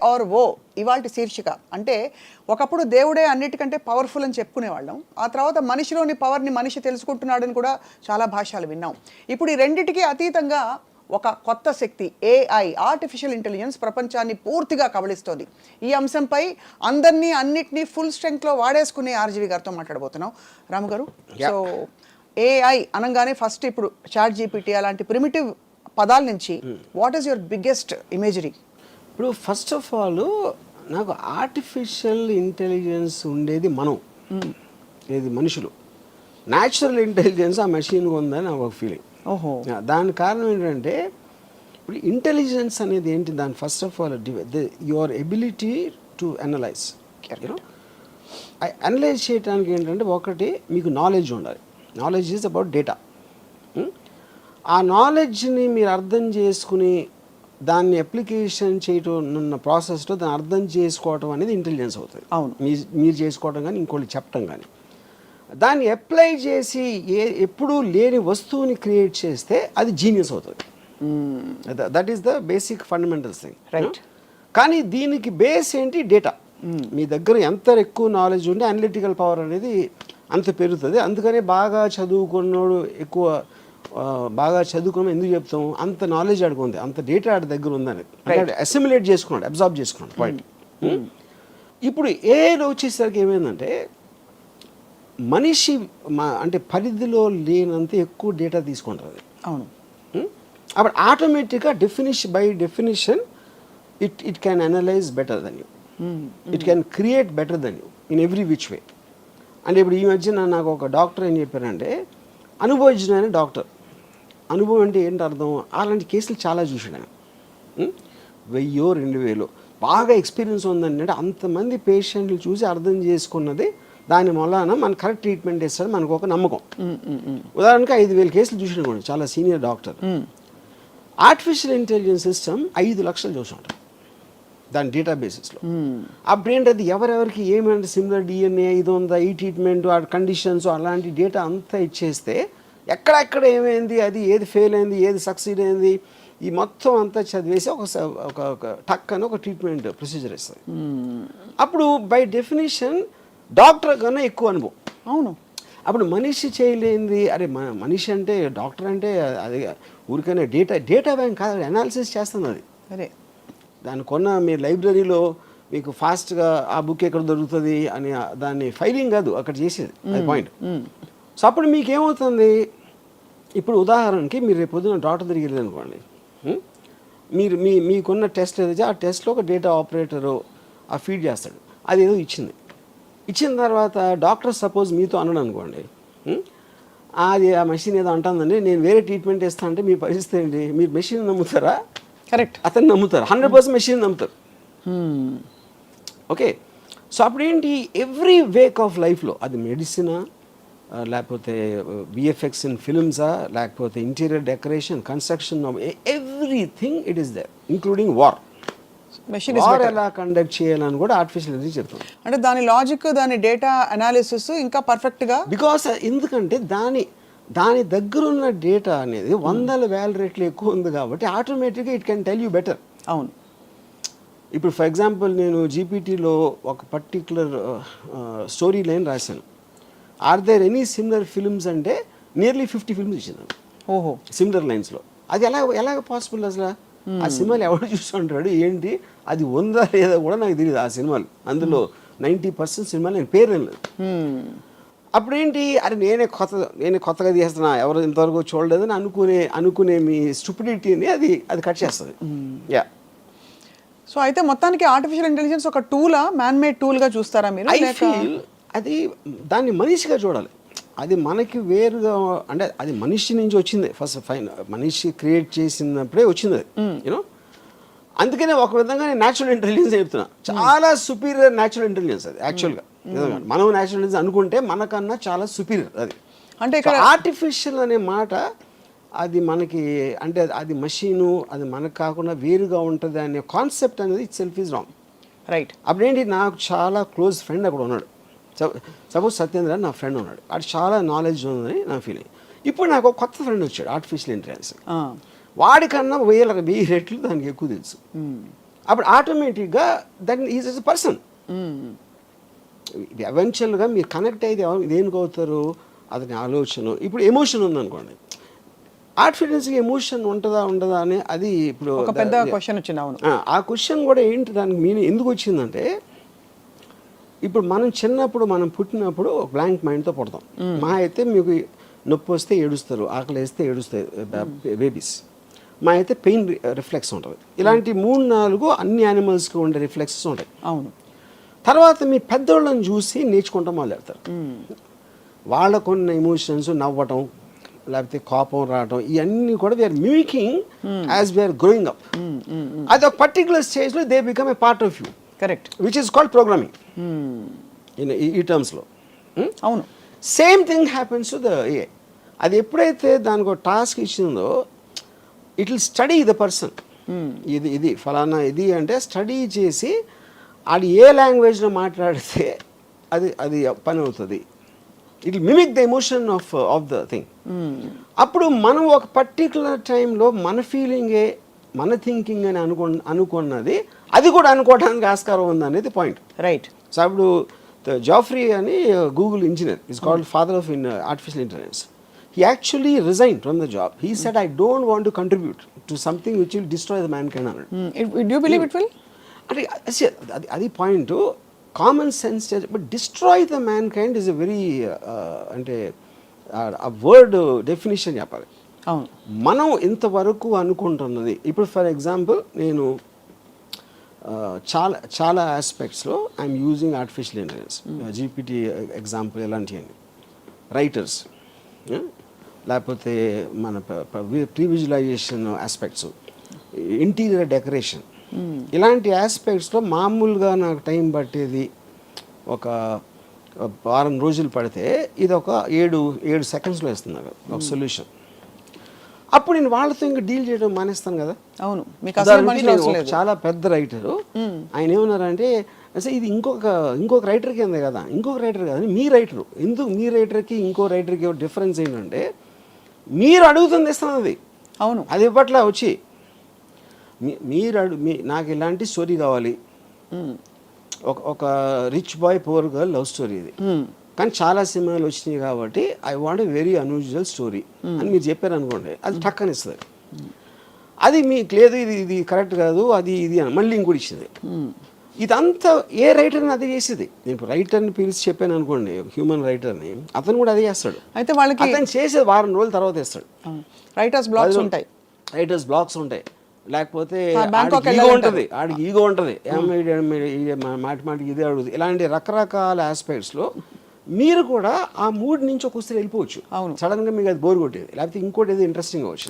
R O ఇవాల్టి శీర్షిక. అంటే ఒకప్పుడు దేవుడే అన్నిటికంటే పవర్ఫుల్ అని చెప్పుకునేవాళ్ళం, ఆ తర్వాత మనిషిలోని పవర్ని మనిషి తెలుసుకుంటున్నాడని కూడా చాలా భాషలు విన్నాం. ఇప్పుడు ఈ రెండిటికి అతీతంగా ఒక కొత్త శక్తి AI, ఆర్టిఫిషియల్ ఇంటెలిజెన్స్ ప్రపంచాన్ని పూర్తిగా కబళిస్తోంది. ఈ అంశంపై అందరినీ అన్నిటినీ ఫుల్ స్ట్రెంగ్త్లో వాడేసుకునే ఆర్జీవి గారితో మాట్లాడబోతున్నాం. రాము గారు, సో AI అనగానే ఫస్ట్ ఇప్పుడు ChatGPT అలాంటి ప్రిమిటివ్ పదాల నుంచి what is your biggest imagery? ఇప్పుడు ఫస్ట్ ఆఫ్ ఆల్ నాకు ఆర్టిఫిషియల్ ఇంటెలిజెన్స్ ఉండేది మనం ఏది మనుషులు, న్యాచురల్ ఇంటెలిజెన్స్ ఆ మెషిన్గా ఉందని నాకు ఒక ఫీలింగ్. ఓహో, దాని కారణం ఏంటంటే ఇప్పుడు ఇంటెలిజెన్స్ అనేది ఏంటి, దాని first of all your ability to analyse. Analyse చేయడానికి ఏంటంటే ఒకటి మీకు నాలెడ్జ్ ఉండాలి. Knowledge is about data. ఆ నాలెడ్జ్ని మీరు అర్థం చేసుకుని దాన్ని అప్లికేషన్ చేయటం ఉన్న ప్రాసెస్లో దాన్ని అర్థం చేసుకోవటం అనేది ఇంటెలిజెన్స్ అవుతుంది. అవును, మీరు చేసుకోవటం కానీ ఇంకోటి చెప్పటం కానీ, దాన్ని అప్లై చేసి ఎప్పుడూ లేని వస్తువుని క్రియేట్ చేస్తే అది జీనియస్ అవుతుంది. That is the basic fundamentals thing, right? కానీ దీనికి బేస్ ఏంటి? డేటా. మీ దగ్గర ఎంత ఎక్కువ నాలెడ్జ్ ఉంటే అనలిటికల్ పవర్ అనేది అంత పెరుగుతుంది. అందుకనే బాగా చదువుకున్నోడు ఎక్కువ బాగా చదువుకున్నాం ఎందుకు చెప్తాము, అంత నాలెడ్జ్ ఆడుకుంది, అంత డేటా ఆడి దగ్గర ఉందని అసిమిలేట్ చేసుకున్నాడు, అబ్జార్బ్ చేసుకున్నాడు. పాయింట్. ఇప్పుడు ఏఐలో వచ్చేసరికి ఏమైందంటే మనిషి అంటే పరిధిలో లేనంత ఎక్కువ డేటా తీసుకుంటుంది. అవును. అప్పుడు ఆటోమేటిక్గా by definition it can analyse better than you, it can create better than you in every which way. అంటే ఇప్పుడు ఈ మధ్యన నాకు ఒక డాక్టర్ ఏం చెప్పారంటే, అనుభవజ్ఞుడైన డాక్టర్. అనుభవం అంటే ఏంటి అర్థం? అలాంటి కేసులు చాలా చూసాడు ఆయన. 1000-2000 బాగా ఎక్స్పీరియన్స్ ఉందండి. అంటే అంతమంది పేషెంట్లు చూసి అర్థం చేసుకున్నది, దాని వలన మన కరెక్ట్ ట్రీట్మెంట్ ఇస్తాడు మనకు ఒక నమ్మకం. ఉదాహరణకి 5000 కేసులు చూసిన కూడా చాలా senior doctor. Artificial intelligence system 5 లక్షలు చూసి ఉంటాం దాని డేటాబేసెస్లో. అప్పుడు ఏంటది ఎవరెవరికి ఏమంటే సిమిలర్ DNA ఇది ఉందా, ఈ ట్రీట్మెంట్, ఆ కండిషన్స్, అలాంటి డేటా అంతా ఇచ్చేస్తే ఎక్కడెక్కడ ఏమైంది, అది ఏది ఫెయిల్ అయింది, ఏది సక్సీడ్ అయింది, ఈ మొత్తం అంతా చదివేసి ఒక టక్ అని ఒక ట్రీట్మెంట్ ప్రొసీజర్ ఇస్తుంది. అప్పుడు బై డెఫినేషన్ డాక్టర్ కన్నా ఎక్కువ అనుభవం. అవును. అప్పుడు మనిషి చేయలేంది, అరే మనిషి అంటే డాక్టర్ అంటే అది ఊరికైనా డేటా బ్యాంక్ కాదు, అనాలిసిస్ చేస్తుంది అది. అదే దాని మీ లైబ్రరీలో మీకు ఫాస్ట్గా ఆ బుక్ ఎక్కడ దొరుకుతుంది అని దాన్ని ఫైలింగ్ కాదు అక్కడ చేసేది, అది పాయింట్. సో అప్పుడు మీకేమవుతుంది, ఇప్పుడు ఉదాహరణకి మీరు రేపు పొద్దున డాక్టర్ దగ్గరికి వెళ్ళి అనుకోండి, మీరు మీకున్న టెస్ట్ ఏదైతే ఆ టెస్ట్లో ఒక డేటా ఆపరేటరు ఆ ఫీడ్ చేస్తాడు, అది ఏదో ఇచ్చిన తర్వాత డాక్టర్ సపోజ్ మీతో అన్నాడు అనుకోండి, అది ఆ మెషిన్ ఏదో అంటుందండి నేను వేరే ట్రీట్మెంట్ ఇస్తాను అంటే మీ పరిస్థితి ఏంటి? మీరు మెషిన్ నమ్ముతారా? కరెక్ట్, అతను నమ్ముతారు, 100% మెషిన్ నమ్ముతారు. ఓకే, సో అప్పుడు ఏంటి, ఎవ్రీ వేక్ ఆఫ్ లైఫ్లో అది మెడిసినా, లేకపోతే VFX ఇన్ ఫిల్మ్సా, లేకపోతే interior decoration, construction, everything it is there, including war ఎలా కండక్ట్ చేయాలని కూడా ఆర్టిఫిషియల్ ఇంటెలిజెన్స్ చెప్తుంది. అంటే దాని లాజిక్, దాని డేటా అనాలిసిస్ ఇంకా పర్ఫెక్ట్గా, బికాస్ ఎందుకంటే దాని దగ్గర ఉన్న డేటా అనేది 100,000 రెట్లు ఎక్కువ ఉంది కాబట్టి ఆటోమేటిక్గా it can tell you better. అవును. ఇప్పుడు ఫర్ ఎగ్జాంపుల్ నేను జీపీటీలో ఒక పర్టిక్యులర్ స్టోరీ లైన్ రాశాను, are there any similar films అంటే నియర్లీ 50 ఫిల్మ్స్ ఇచ్చింది. ఓహో, సిమిలర్ లైన్స్లో. అది ఎలాగ పాసిబుల్ అసలు? ఆ సినిమాలు ఎవరు చూస్తుంటాడు ఏంటి, అది ఉందా లేదా కూడా నాకు తెలియదు. ఆ సినిమాలు అందులో 90% సినిమాలు నేను పేరు లేదు. అప్పుడు ఏంటి, అరే నేనే కొత్తగా తీస్తున్నా, ఎవరు ఇంతవరకు చూడలేదని అనుకునే మీ స్టూపిడిటీని అది కట్ చేస్తుంది. యా. సో అయితే మొత్తానికి ఆర్టిఫిషియల్ ఇంటెలిజెన్స్ ఒక టూలా, మ్యాన్ మేడ్ టూల్గా చూస్తారా మీరు? ఐ ఫీల్ అది దాన్ని మనిషిగా చూడాలి. అది మనకి వేరుగా, అంటే అది మనిషి నుంచి వచ్చింది ఫస్ట్ ఫైన్, మనిషి క్రియేట్ చేసినప్పుడే వచ్చింది అది, యూనో. అందుకనే ఒక విధంగా నేను న్యాచురల్ ఇంటెలిజెన్స్ చెప్తున్నా, చాలా సుపీరియర్ న్యాచురల్ ఇంటెలిజెన్స్ అది యాక్చువల్గా. మనం న్యాచురల్ ఇంటెలిజెన్స్ అనుకుంటే మనకన్నా చాలా సుపీరియర్ అది. అంటే ఇక్కడ ఆర్టిఫిషియల్ అనే మాట అది మనకి, అంటే అది మషీను, అది మనకు కాకుండా వేరుగా ఉంటుంది అనే కాన్సెప్ట్ అనేది itself is wrong, right? అప్పుడేంటి, నాకు చాలా క్లోజ్ ఫ్రెండ్ అక్కడ ఉన్నాడు, సపోజ్ సత్యేంద్ర నా ఫ్రెండ్ ఉన్నాడు, అది చాలా నాలెడ్జ్ ఉందని నా ఫీలింగ్. ఇప్పుడు నాకు ఒక కొత్త ఫ్రెండ్ వచ్చాడు ఆర్టిఫిషియల్ ఇంటెలిజెన్స్, వాడికన్నా 1000 రెట్లు దానికి ఎక్కువ తెలుసు. అప్పుడు ఆటోమేటిక్గా దట్ ఈజ్ ఎ పర్సన్. ఎవెన్చువల్గా మీరు కనెక్ట్ అయితే దేనికి అవుతారు, అతని ఆలోచన. ఇప్పుడు ఎమోషన్ ఉందనుకోండి, ఆర్టిఫిషియల్స్కి ఎమోషన్ ఉంటుందా ఉండదా అని అది ఇప్పుడు ఒక పెద్ద క్వశ్చన్ వచ్చింది. అవును, ఆ క్వశ్చన్ కూడా ఏంటి, దానికి మీనింగ్ ఎందుకు వచ్చిందంటే, ఇప్పుడు మనం చిన్నప్పుడు మనం పుట్టినప్పుడు ఒక బ్లాంక్ మైండ్తో పుడతాం. మా అయితే మీకు నొప్పి వస్తే ఏడుస్తారు, ఆకలి వేస్తే ఏడుస్తాయి బేబీస్. మా అయితే పెయిన్ రిఫ్లెక్స్ ఉంటుంది. ఇలాంటి 3-4 అన్ని యానిమల్స్కి ఉండే రిఫ్లెక్సెస్ ఉంటాయి. అవును. తర్వాత మీ పెద్దోళ్ళని చూసి నేర్చుకుంటాం మొదలెడతారు. వాళ్ళకున్న ఎమోషన్స్, నవ్వటం లేకపోతే కోపం రావటం, ఇవన్నీ కూడా we are mimicking as we are growing up. అది ఒక పర్టికులర్ స్టేజ్లో they become a part of you. Correct. Which is called programming ఈ టర్మ్స్లో. అవును. Same thing happens to the A. అది ఎప్పుడైతే దానికి ఒక టాస్క్ ఇచ్చిందో, it will study the person. ఇది ఫలానా ఇది అంటే స్టడీ చేసి అది ఏ లాంగ్వేజ్లో మాట్లాడితే అది పని అవుతుంది. It will mimic the emotion of the thing. అప్పుడు మనం ఒక పర్టికులర్ టైంలో మన ఫీలింగే మన థింకింగ్ అని అనుకున్నది అది కూడా అనుకోవడానికి ఆస్కారం ఉంది అనేది పాయింట్. రైట్. సో అప్పుడు జాఫ్రీ అని Google engineer is called father of artificial intelligence. He actually resigned from the job. He said, I don't want to contribute to something which will destroy the mankind. Do you believe it will? అది point. Common sense, but destroy the man kind is a very అంటే ఆ word definition చెప్పాలి. అవును. మనం ఇంతవరకు అనుకుంటున్నది, ఇప్పుడు for example నేను చాలా ఆస్పెక్ట్స్లో I'm using artificial intelligence, GPT example ఇలాంటివన్నీ. రైటర్స్, లేకపోతే మన ప్రీవిజువలైజేషన్ ఆస్పెక్ట్స్, ఇంటీరియర్ డెకరేషన్, ఇలాంటి ఆస్పెక్ట్స్లో మామూలుగా నాకు టైం పట్టేది ఒక వారం రోజులు పడితే ఇది ఒక 7 సెకండ్స్లో ఇస్తుంది నాకు ఒక సొల్యూషన్. అప్పుడు నేను వాళ్ళతో ఇంకా డీల్ చేయడం మానేస్తాను కదా. అవును. మీకు చాలా పెద్ద రైటరు, ఆయన ఏమన్నారంటే, అసలు ఇది ఇంకొక రైటర్ కింద కదా, ఇంకొక రైటర్ కదా, మీ రైటరు ఎందుకు, మీ రైటర్కి ఇంకో రైటర్కి డిఫరెన్స్ ఏంటంటే మీరు అడుగుతుంది ఇస్తాను అది. అవును. అది ఇప్పట్లో వచ్చి నాకు ఇలాంటి స్టోరీ కావాలి, ఒక rich boy poor girl love story ఇది, కానీ చాలా సినిమాలు వచ్చినాయి కాబట్టి I want a very unusual story అని మీరు చెప్పారు అనుకోండి, అది టక్కని ఇస్తుంది. అది మీకు లేదు, ఇది కరెక్ట్ కాదు, అది ఇది అని మళ్ళీ ఇంకోటి ఇచ్చింది. ఇదంతా ఏ రైటర్ని అదే చేసేది. నేను ఇప్పుడు రైటర్ని పిలిచి చెప్పాను అనుకోండి, హ్యూమన్ రైటర్ని, అతను కూడా అదే చేస్తాడు. అయితే వాళ్ళకి అతను చేసేది వారం రోజుల తర్వాత ఇస్తాడు. రైటర్స్ బ్లాక్స్ ఉంటాయి, లేకపోతే ఆడికి ఈగో ఉంటుంది, మాటిమాటికి ఇదే అడుగుతుంది. ఇలాంటి రకరకాల ఆస్పెక్ట్స్లో మీరు కూడా ఆ మూడ్ నుంచి ఒకసారి వెళ్ళిపోవచ్చు. సడన్గా మీకు అది బోర్ కొట్టేది, లేకపోతే ఇంకోటి ఏదో ఇంట్రెస్టింగ్ అవచ్చు.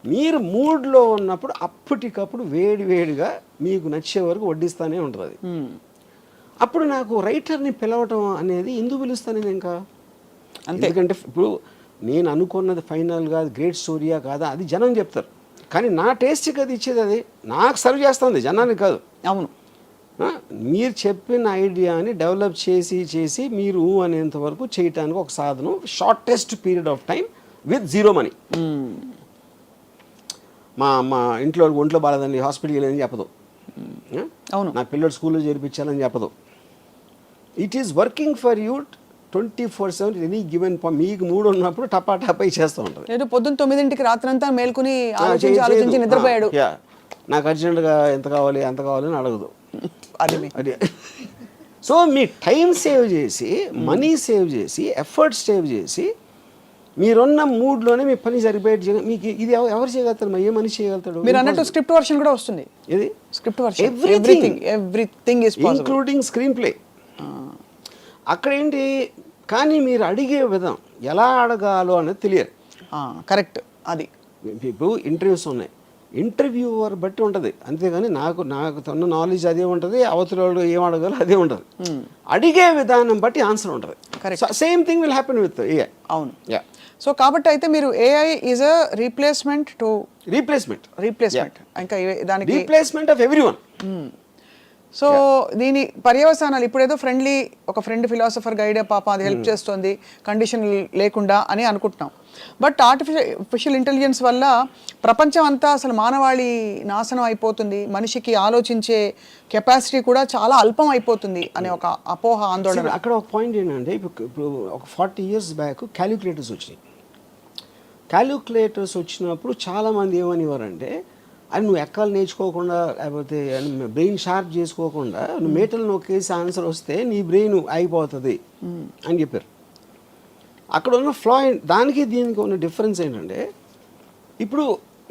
మీరు మూడ్లో ఉన్నప్పుడు అప్పటికప్పుడు వేడిగా మీకు నచ్చే వరకు వడ్డిస్తానే ఉంటుంది అది. అప్పుడు నాకు రైటర్ని పిలవటం అనేది ఎందుకు పిలుస్తాను నేను ఇంకా, ఎందుకంటే ఇప్పుడు నేను అనుకున్నది ఫైనల్గా గ్రేట్ స్టోరీయా కాదా అది జనం చెప్తారు, కానీ నా టేస్ట్కి అది ఇచ్చేది అది నాకు సర్వ్ చేస్తుంది, జనానికి కాదు. అవును. మీరు చెప్పిన ఐడియాని డెవలప్ చేసి మీరు అనేంత వరకు చేయటానికి ఒక సాధనం, shortest period of time with zero money. మా ఇంట్లో ఒంట్లో బాగాలేదండి, హాస్పిటల్కి వెళ్ళని చెప్పదు. అవును. నా పిల్లలు స్కూల్లో చేర్పించాలని చెప్పదు. It is working for you 24/7 any given. మీకు మూడు ఉన్నప్పుడు టపా చేస్తూ ఉంటుంది. లేదు పొద్దున్న 9ంటికి రాత్రంతా మేల్కొని ఆలోచించి నిద్రపోయాడు, నాకు అర్జెంటుగా ఎంత కావాలి అంత కావాలని అడగదు. అది సో మీ టైం సేవ్ చేసి, మనీ సేవ్ చేసి, ఎఫర్ట్ సేవ్ చేసి, మీరున్న మూడ్లోనే మీ పని సరిపోయేది. మీకు ఇది ఎవరు చేయగలుగుతారు, ఏ మనిషి చేయగలుగుతాడు? మీరు అన్నట్టు స్క్రిప్ట్ వర్షన్ కూడా వస్తుంది. ఇది script version, everything is possible, including screen play. అక్కడ ఏంటి, కానీ మీరు అడిగే విధం ఎలా అడగాలో అనేది తెలియదు. కరెక్ట్. అది ఇప్పుడు ఇంటర్వ్యూస్ ఉన్నాయి, ఇంటర్వ్యూవర్ బట్టి ఉంటుంది, అంతేగాని నాకు తన నాలెడ్జ్ అదే ఉంటుంది, అవతల వాళ్ళు ఏం అడగాలో అదే ఉంటుంది. అడిగే విధానం బట్టి ఆన్సర్ ఉంటుంది. Same thing will happen with AI. అవును. సో కాబట్టి అయితే మీరు AI is a replacement replacement ఇంకా దానికి రీప్లేస్మెంట్ ఆఫ్ ఎవ్రీవన్. సో దీని పర్యవసానాలు ఇప్పుడేదో ఒక ఫ్రెండ్ ఫిలాసఫర్ గైడే పాప అది హెల్ప్ చేస్తుంది కండిషన్ లేకుండా అని అనుకుంటున్నాం. బట్ ఆర్టిఫిషియల్ ఇంటెలిజెన్స్ వల్ల ప్రపంచం అంతా అసలు మానవాళి నాశనం అయిపోతుంది, మనిషికి ఆలోచించే కెపాసిటీ కూడా చాలా అల్పం అయిపోతుంది అనే ఒక అపోహ, ఆందోళన. అక్కడ ఒక పాయింట్ ఏంటంటే ఇప్పుడు ఒక 40 years బ్యాక్ క్యాలిక్యులేటర్స్ వచ్చినాయి. క్యాలిక్యులేటర్స్ వచ్చినప్పుడు చాలామంది ఏమనేవారంటే అది నువ్వు ఎక్కాలు నేర్చుకోకుండా లేకపోతే బ్రెయిన్ షార్ప్ చేసుకోకుండా నువ్వు మేటలు నొక్కేసి ఆన్సర్ వస్తే నీ బ్రెయిన్ అయిపోతుంది అని చెప్పారు. అక్కడ ఉన్న ఫ్లా దానికి దీనికి ఉన్న డిఫరెన్స్ ఏంటంటే ఇప్పుడు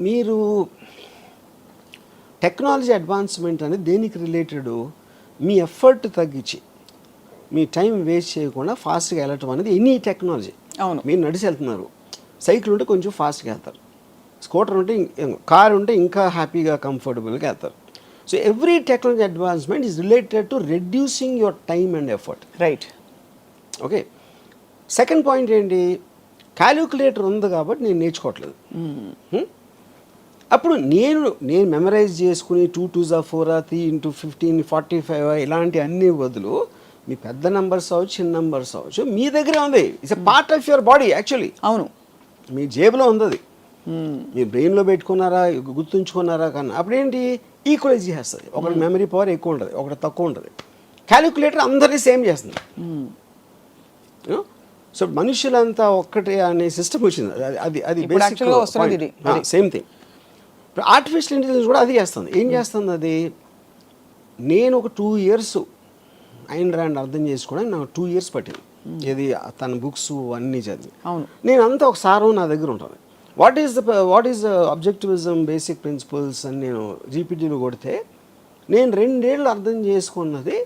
మీరు టెక్నాలజీ అడ్వాన్స్మెంట్ అనేది దేనికి రిలేటెడ్, మీ ఎఫర్ట్ తగ్గించి మీ టైం వేస్ట్ చేయకుండా ఫాస్ట్గా వెళ్ళటం అనేది ఎనీ టెక్నాలజీ. అవును, మీరు నడిచి వెళ్తున్నారు, సైకిల్ ఉంటే కొంచెం ఫాస్ట్గా వెళ్తారు, స్కూటర్ ఉంటే కార్ ఉంటే ఇంకా హ్యాపీగా కంఫర్టబుల్గా వెళ్తారు. So every technology advancement is related to reducing your time and effort. Right. Okay, second point ఏంటి, క్యాలిక్యులేటర్ ఉంది కాబట్టి నేను నేర్చుకోవట్లేదు. అప్పుడు నేను మెమరైజ్ చేసుకుని 2 2s 4 3 × 15 45 ఇలాంటి అన్ని బదులు మీ పెద్ద నెంబర్స్ అవ్వచ్చు, చిన్న నెంబర్స్ అవ్వచ్చు, మీ దగ్గరే ఉంది. It's a part of your body. Actually అవును, మీ జేబులో ఉంది అది. మీరు బ్రెయిన్లో పెట్టుకున్నారా, గుర్తుంచుకున్నారా కన్నా అప్పుడేంటి ఈక్వలైజ్ చేస్తుంది. ఒకటి మెమరీ పవర్ ఎక్కువ ఉంటుంది, ఒకటి తక్కువ ఉంటుంది. క్యాలిక్యులేటర్ అందరినీ సేమ్ చేస్తుంది. సో మనుషులంతా ఒక్కటే అనే సిస్టమ్ వచ్చింది. అది అది సేమ్ థింగ్. ఇప్పుడు ఆర్టిఫిషియల్ ఇంటెలిజెన్స్ కూడా అది చేస్తుంది. ఏం చేస్తుంది అది, నేను ఒక 2 years ఐన్ ర్యాండ్ అర్థం చేసుకోవడానికి నాకు 2 years పట్టింది. ఇది తన బుక్స్ అన్నీ చదివి. నేను అంతా ఒక సారం నా దగ్గర ఉంటుంది. What is the objectivism, basic principles అని నేను జీపీటీలో కొడితే నేను 2 years అర్థం చేసుకున్నది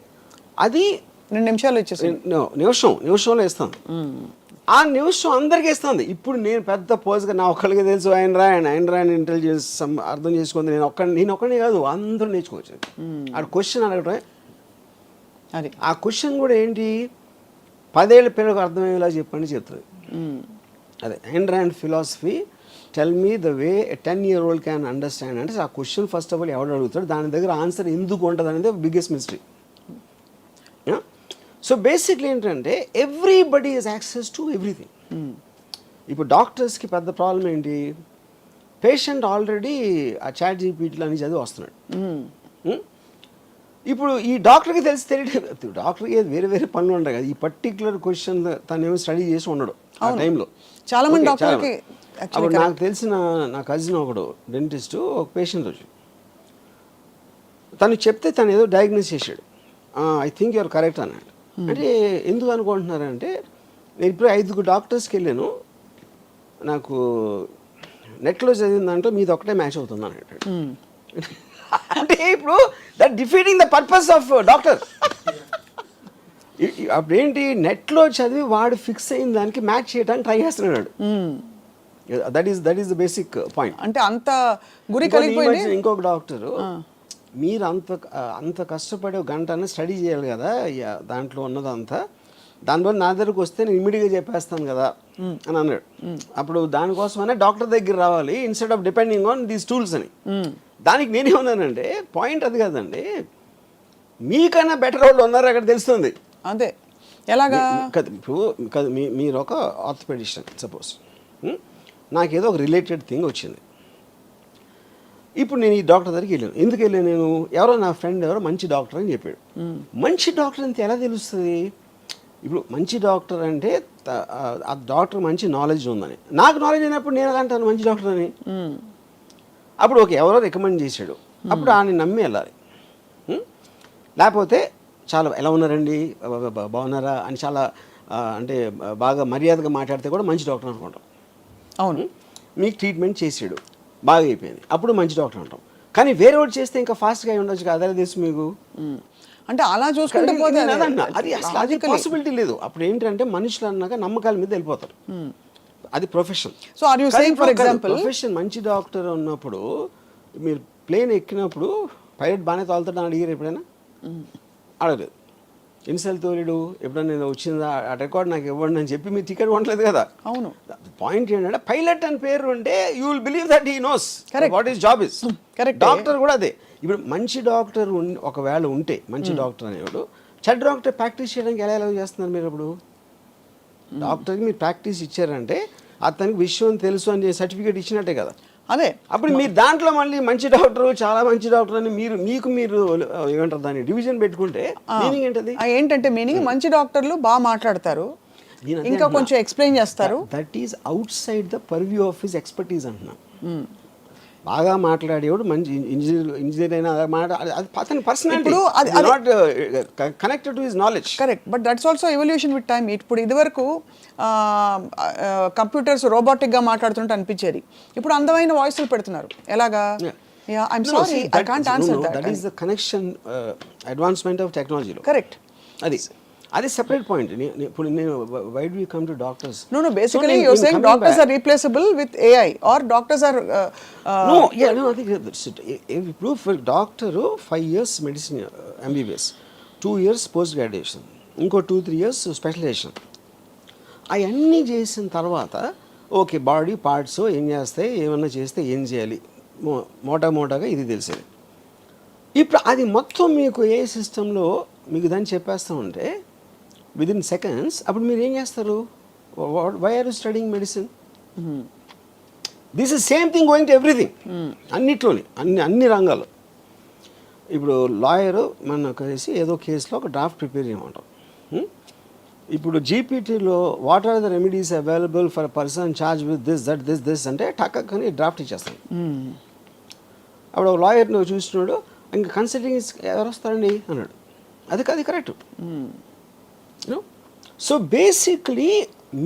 అది 2 నిమిషాలు ఇచ్చేసి నిమిషంలో ఇస్తాను. ఆ నిమిషం అందరికీ ఇస్తుంది. ఇప్పుడు నేను పెద్ద పోజ్గా నా ఒక్కరికి తెలుసు ఐన్ ర్యాండ్ ఇంటెలిజెన్స్ అర్థం చేసుకుంది నేను ఒక్కడే కాదు, అందరూ నేర్చుకోవచ్చు. ఆ క్వశ్చన్ అడగటమే అది. ఆ క్వశ్చన్ కూడా ఏంటి, 10 ఏళ్ల పిల్లలకు అర్థమయ్యేలా చెప్పండి చెప్తుంది. అదే Ayn Rand philosophy tell me the way 10-year-old can understand అంటే ఆ క్వశ్చన్ ఫస్ట్ ఆఫ్ ఆల్ ఎవడు అడుగుతాడు, దాని దగ్గర ఆన్సర్ ఎందుకు ఉంటుంది అనేది బిగ్గెస్ట్ మిస్టరీ. సో బేసిక్లీ ఏంటంటే everybody is access to everything. ఇప్పుడు డాక్టర్స్కి పెద్ద ప్రాబ్లం ఏంటి, పేషెంట్ ఆల్రెడీ ఆ చాట్ జీపీటీలో అని చదివి వస్తున్నాడు. ఇప్పుడు ఈ డాక్టర్కి తెలియదు, డాక్టర్కి వేరే వేరే పనులు ఉంటాయి కదా, ఈ పర్టికులర్ క్వశ్చన్ తను ఏమో స్టడీ చేసి ఉండడు ఆ టైంలో. చాలా మంది డాక్టర్కి అప్పుడు నాకు తెలిసిన నా కజిన్ ఒకడు డెంటిస్ట్ ఒక పేషెంట్ వచ్చి తను చెప్తే తను ఏదో డయాగ్నోస్ చేశాడు. ఐ థింక్ యూఆర్ కరెక్ట్ అన్నాడు. అంటే ఎందుకు అనుకుంటున్నారంటే నేను ఇప్పుడు 5 డాక్టర్స్కి వెళ్ళాను, నాకు నెట్లో చదివిన దాంట్లో మీది ఒకటే మ్యాచ్ అవుతుంది అన్నాడు. అంటే ఇప్పుడు that defeating the purpose of doctor. అప్పుడేంటి నెట్లో చదివి వాడు ఫిక్స్ అయిన దానికి మ్యాచ్ చేయడానికి ట్రై చేస్తున్నాడు. That is the basic point. అంటే అంత గురి కలిగిపోయింది. ఇంకొక డాక్టరు, మీరు అంత కష్టపడి 1 గంట స్టడీ చేయాలి కదా దాంట్లో ఉన్నదంతా, దానివల్ల నా దగ్గరకు వస్తే నేను ఇమ్మీడియట్గా చెప్పేస్తాను కదా అని అన్నాడు. అప్పుడు దానికోసమనే డాక్టర్ దగ్గర రావాలి instead of depending on these tools అని. దానికి నేనేమన్నానంటే పాయింట్ అది కాదండి, మీకన్నా బెటర్ వాళ్ళు ఉన్నారు అక్కడ తెలుస్తుంది. అదే ఎలాగా ఇప్పుడు మీరు ఒక ఆర్థోపెడిషన్ సపోజ్, నాకేదో ఒక రిలేటెడ్ థింగ్ వచ్చింది. ఇప్పుడు నేను ఈ డాక్టర్ దగ్గరికి వెళ్ళాను. ఎందుకు వెళ్ళాను నేను, ఎవరో నా ఫ్రెండ్ ఎవరో మంచి డాక్టర్ అని చెప్పాడు. మంచి డాక్టర్ అంతే ఎలా తెలుస్తుంది, ఇప్పుడు మంచి డాక్టర్ అంటే ఆ డాక్టర్ మంచి నాలెడ్జ్ ఉందని, నాకు నాలెడ్జ్ అయినప్పుడు నేను ఎలా అంటాను మంచి డాక్టర్ అని. అప్పుడు ఓకే ఎవరో రికమెండ్ చేశాడు, అప్పుడు ఆయన నమ్మి వెళ్ళాలి. లేకపోతే చాలా ఎలా ఉన్నారండి బాగున్నారా అని చాలా అంటే బాగా మర్యాదగా మాట్లాడితే కూడా మంచి డాక్టర్ అనుకుంటాం. అవును, మీకు ట్రీట్మెంట్ చేసాడు బాగా అయిపోయింది, అప్పుడు మంచి డాక్టర్ అంటాం. కానీ వేరే వాడు చేస్తే ఇంకా ఫాస్ట్గా ఉండొచ్చు కదా, అదే తెలుసు మీకు. అంటే అలా చూసుకుంటే పోతే అది అసలు అది పాసిబిలిటీ లేదు. అప్పుడు ఏంటంటే మనుషులు అన్నాక నమ్మకాల మీద వెళ్ళిపోతారు, అది profession. So are you saying for example profession మంచి డాక్టర్ ఉన్నప్పుడు మీరు ప్లేన్ ఎక్కినప్పుడు పైలట్ బాగానే తోలుతాడు అని అడిగారు ఎప్పుడైనా? అడగలేదు. ఎన్నిసార్లు తోలేడు, ఎప్పుడైనా నేను వచ్చిందా ఆ రికార్డ్ నాకు ఇవ్వండి అని చెప్పి మీరు టికెట్ కొనలేదు కదా. అవును, పాయింట్ ఏంటంటే పైలట్ అని పేరు ఉంటే you will believe that he knows what is job is. Correct. Doctor కూడా అదే, ఇప్పుడు మంచి డాక్టర్ ఒకవేళ ఉంటే మంచి డాక్టర్ అనేవాడు చెడ్డ డాక్టర్ ప్రాక్టీస్ చేయడానికి ఎలా చేస్తున్నారు మీరు? ఇప్పుడు డాక్టర్కి మీరు ప్రాక్టీస్ ఇచ్చారంటే అతనికి విషయం తెలుసు అని సర్టిఫికేట్ ఇచ్చినట్టే కదా. అదే అప్పుడు మీరు దాంట్లో మళ్ళీ మంచి డాక్టర్ చాలా మంచి డాక్టర్ అని మీరు ఏమంటారు దాన్ని డివిజన్ పెట్టుకుంటే మీనింగ్ ఏంటది? ఏంటంటే మీనింగ్ మంచి డాక్టర్లు బాగా మాట్లాడతారు, ఇంకా కొంచెం ఎక్స్ప్లెయిన్ చేస్తారు. That is out side the purview of his expertise అంటున్నా. బాగా మాట్లాడేవాడు మంచి ఇంజనీర్ అయినా అతని personality not connected to his knowledge. Correct, but that's also evolution with time. ఇప్పుడు ఇదివరకు కంప్యూటర్స్ రోబోటిక్గా మాట్లాడుతుంటే అనిపించేది, ఇప్పుడు అందమైన వాయిస్లు పెడుతున్నారు. ఎలాగా? I'm sorry, I can't answer that. That is the connection advancement of టెక్నాలజీలో. కరెక్ట్, అది సెపరేట్ పాయింట్. ఇప్పుడు నేను why do you come to doctors? No, basically you're saying doctors are replaceable with AI or doctors are no, I think ఇప్పుడు for doctor 5 years medicine MBBS, 2 years post graduation, ఇంకో 2-3 years specialisation. అవన్నీ చేసిన తర్వాత okay body parts ఏం చేస్తాయి, ఏమన్నా చేస్తే ఏం చేయాలి, మోటాగా ఇది తెలిసేది. ఇప్పుడు అది మొత్తం మీకు ఏ సిస్టంలో మీకు దాన్ని చెప్పేస్తూ ఉంటే విదిన్ సెకండ్స్, అప్పుడు మీరు ఏం చేస్తారు? Why are you studying medicine? This is same thing going to everything. అన్నిట్లోని అన్ని రంగాలు. ఇప్పుడు లాయరు మన కలిసి ఏదో కేసులో ఒక డ్రాఫ్ట్ ప్రిపేర్ చేయమంటాం. ఇప్పుడు జీపీటీలో what are the remedies available for person charge with this అంటే టక్కని డ్రాఫ్ట్ ఇచ్చేస్తాం. అప్పుడు ఒక లాయర్ని చూస్తున్నాడు, ఇంకా కన్సల్టింగ్ ఎవరు వస్తారండి అన్నాడు. అది కరెక్ట్. సో బేసిక్లీ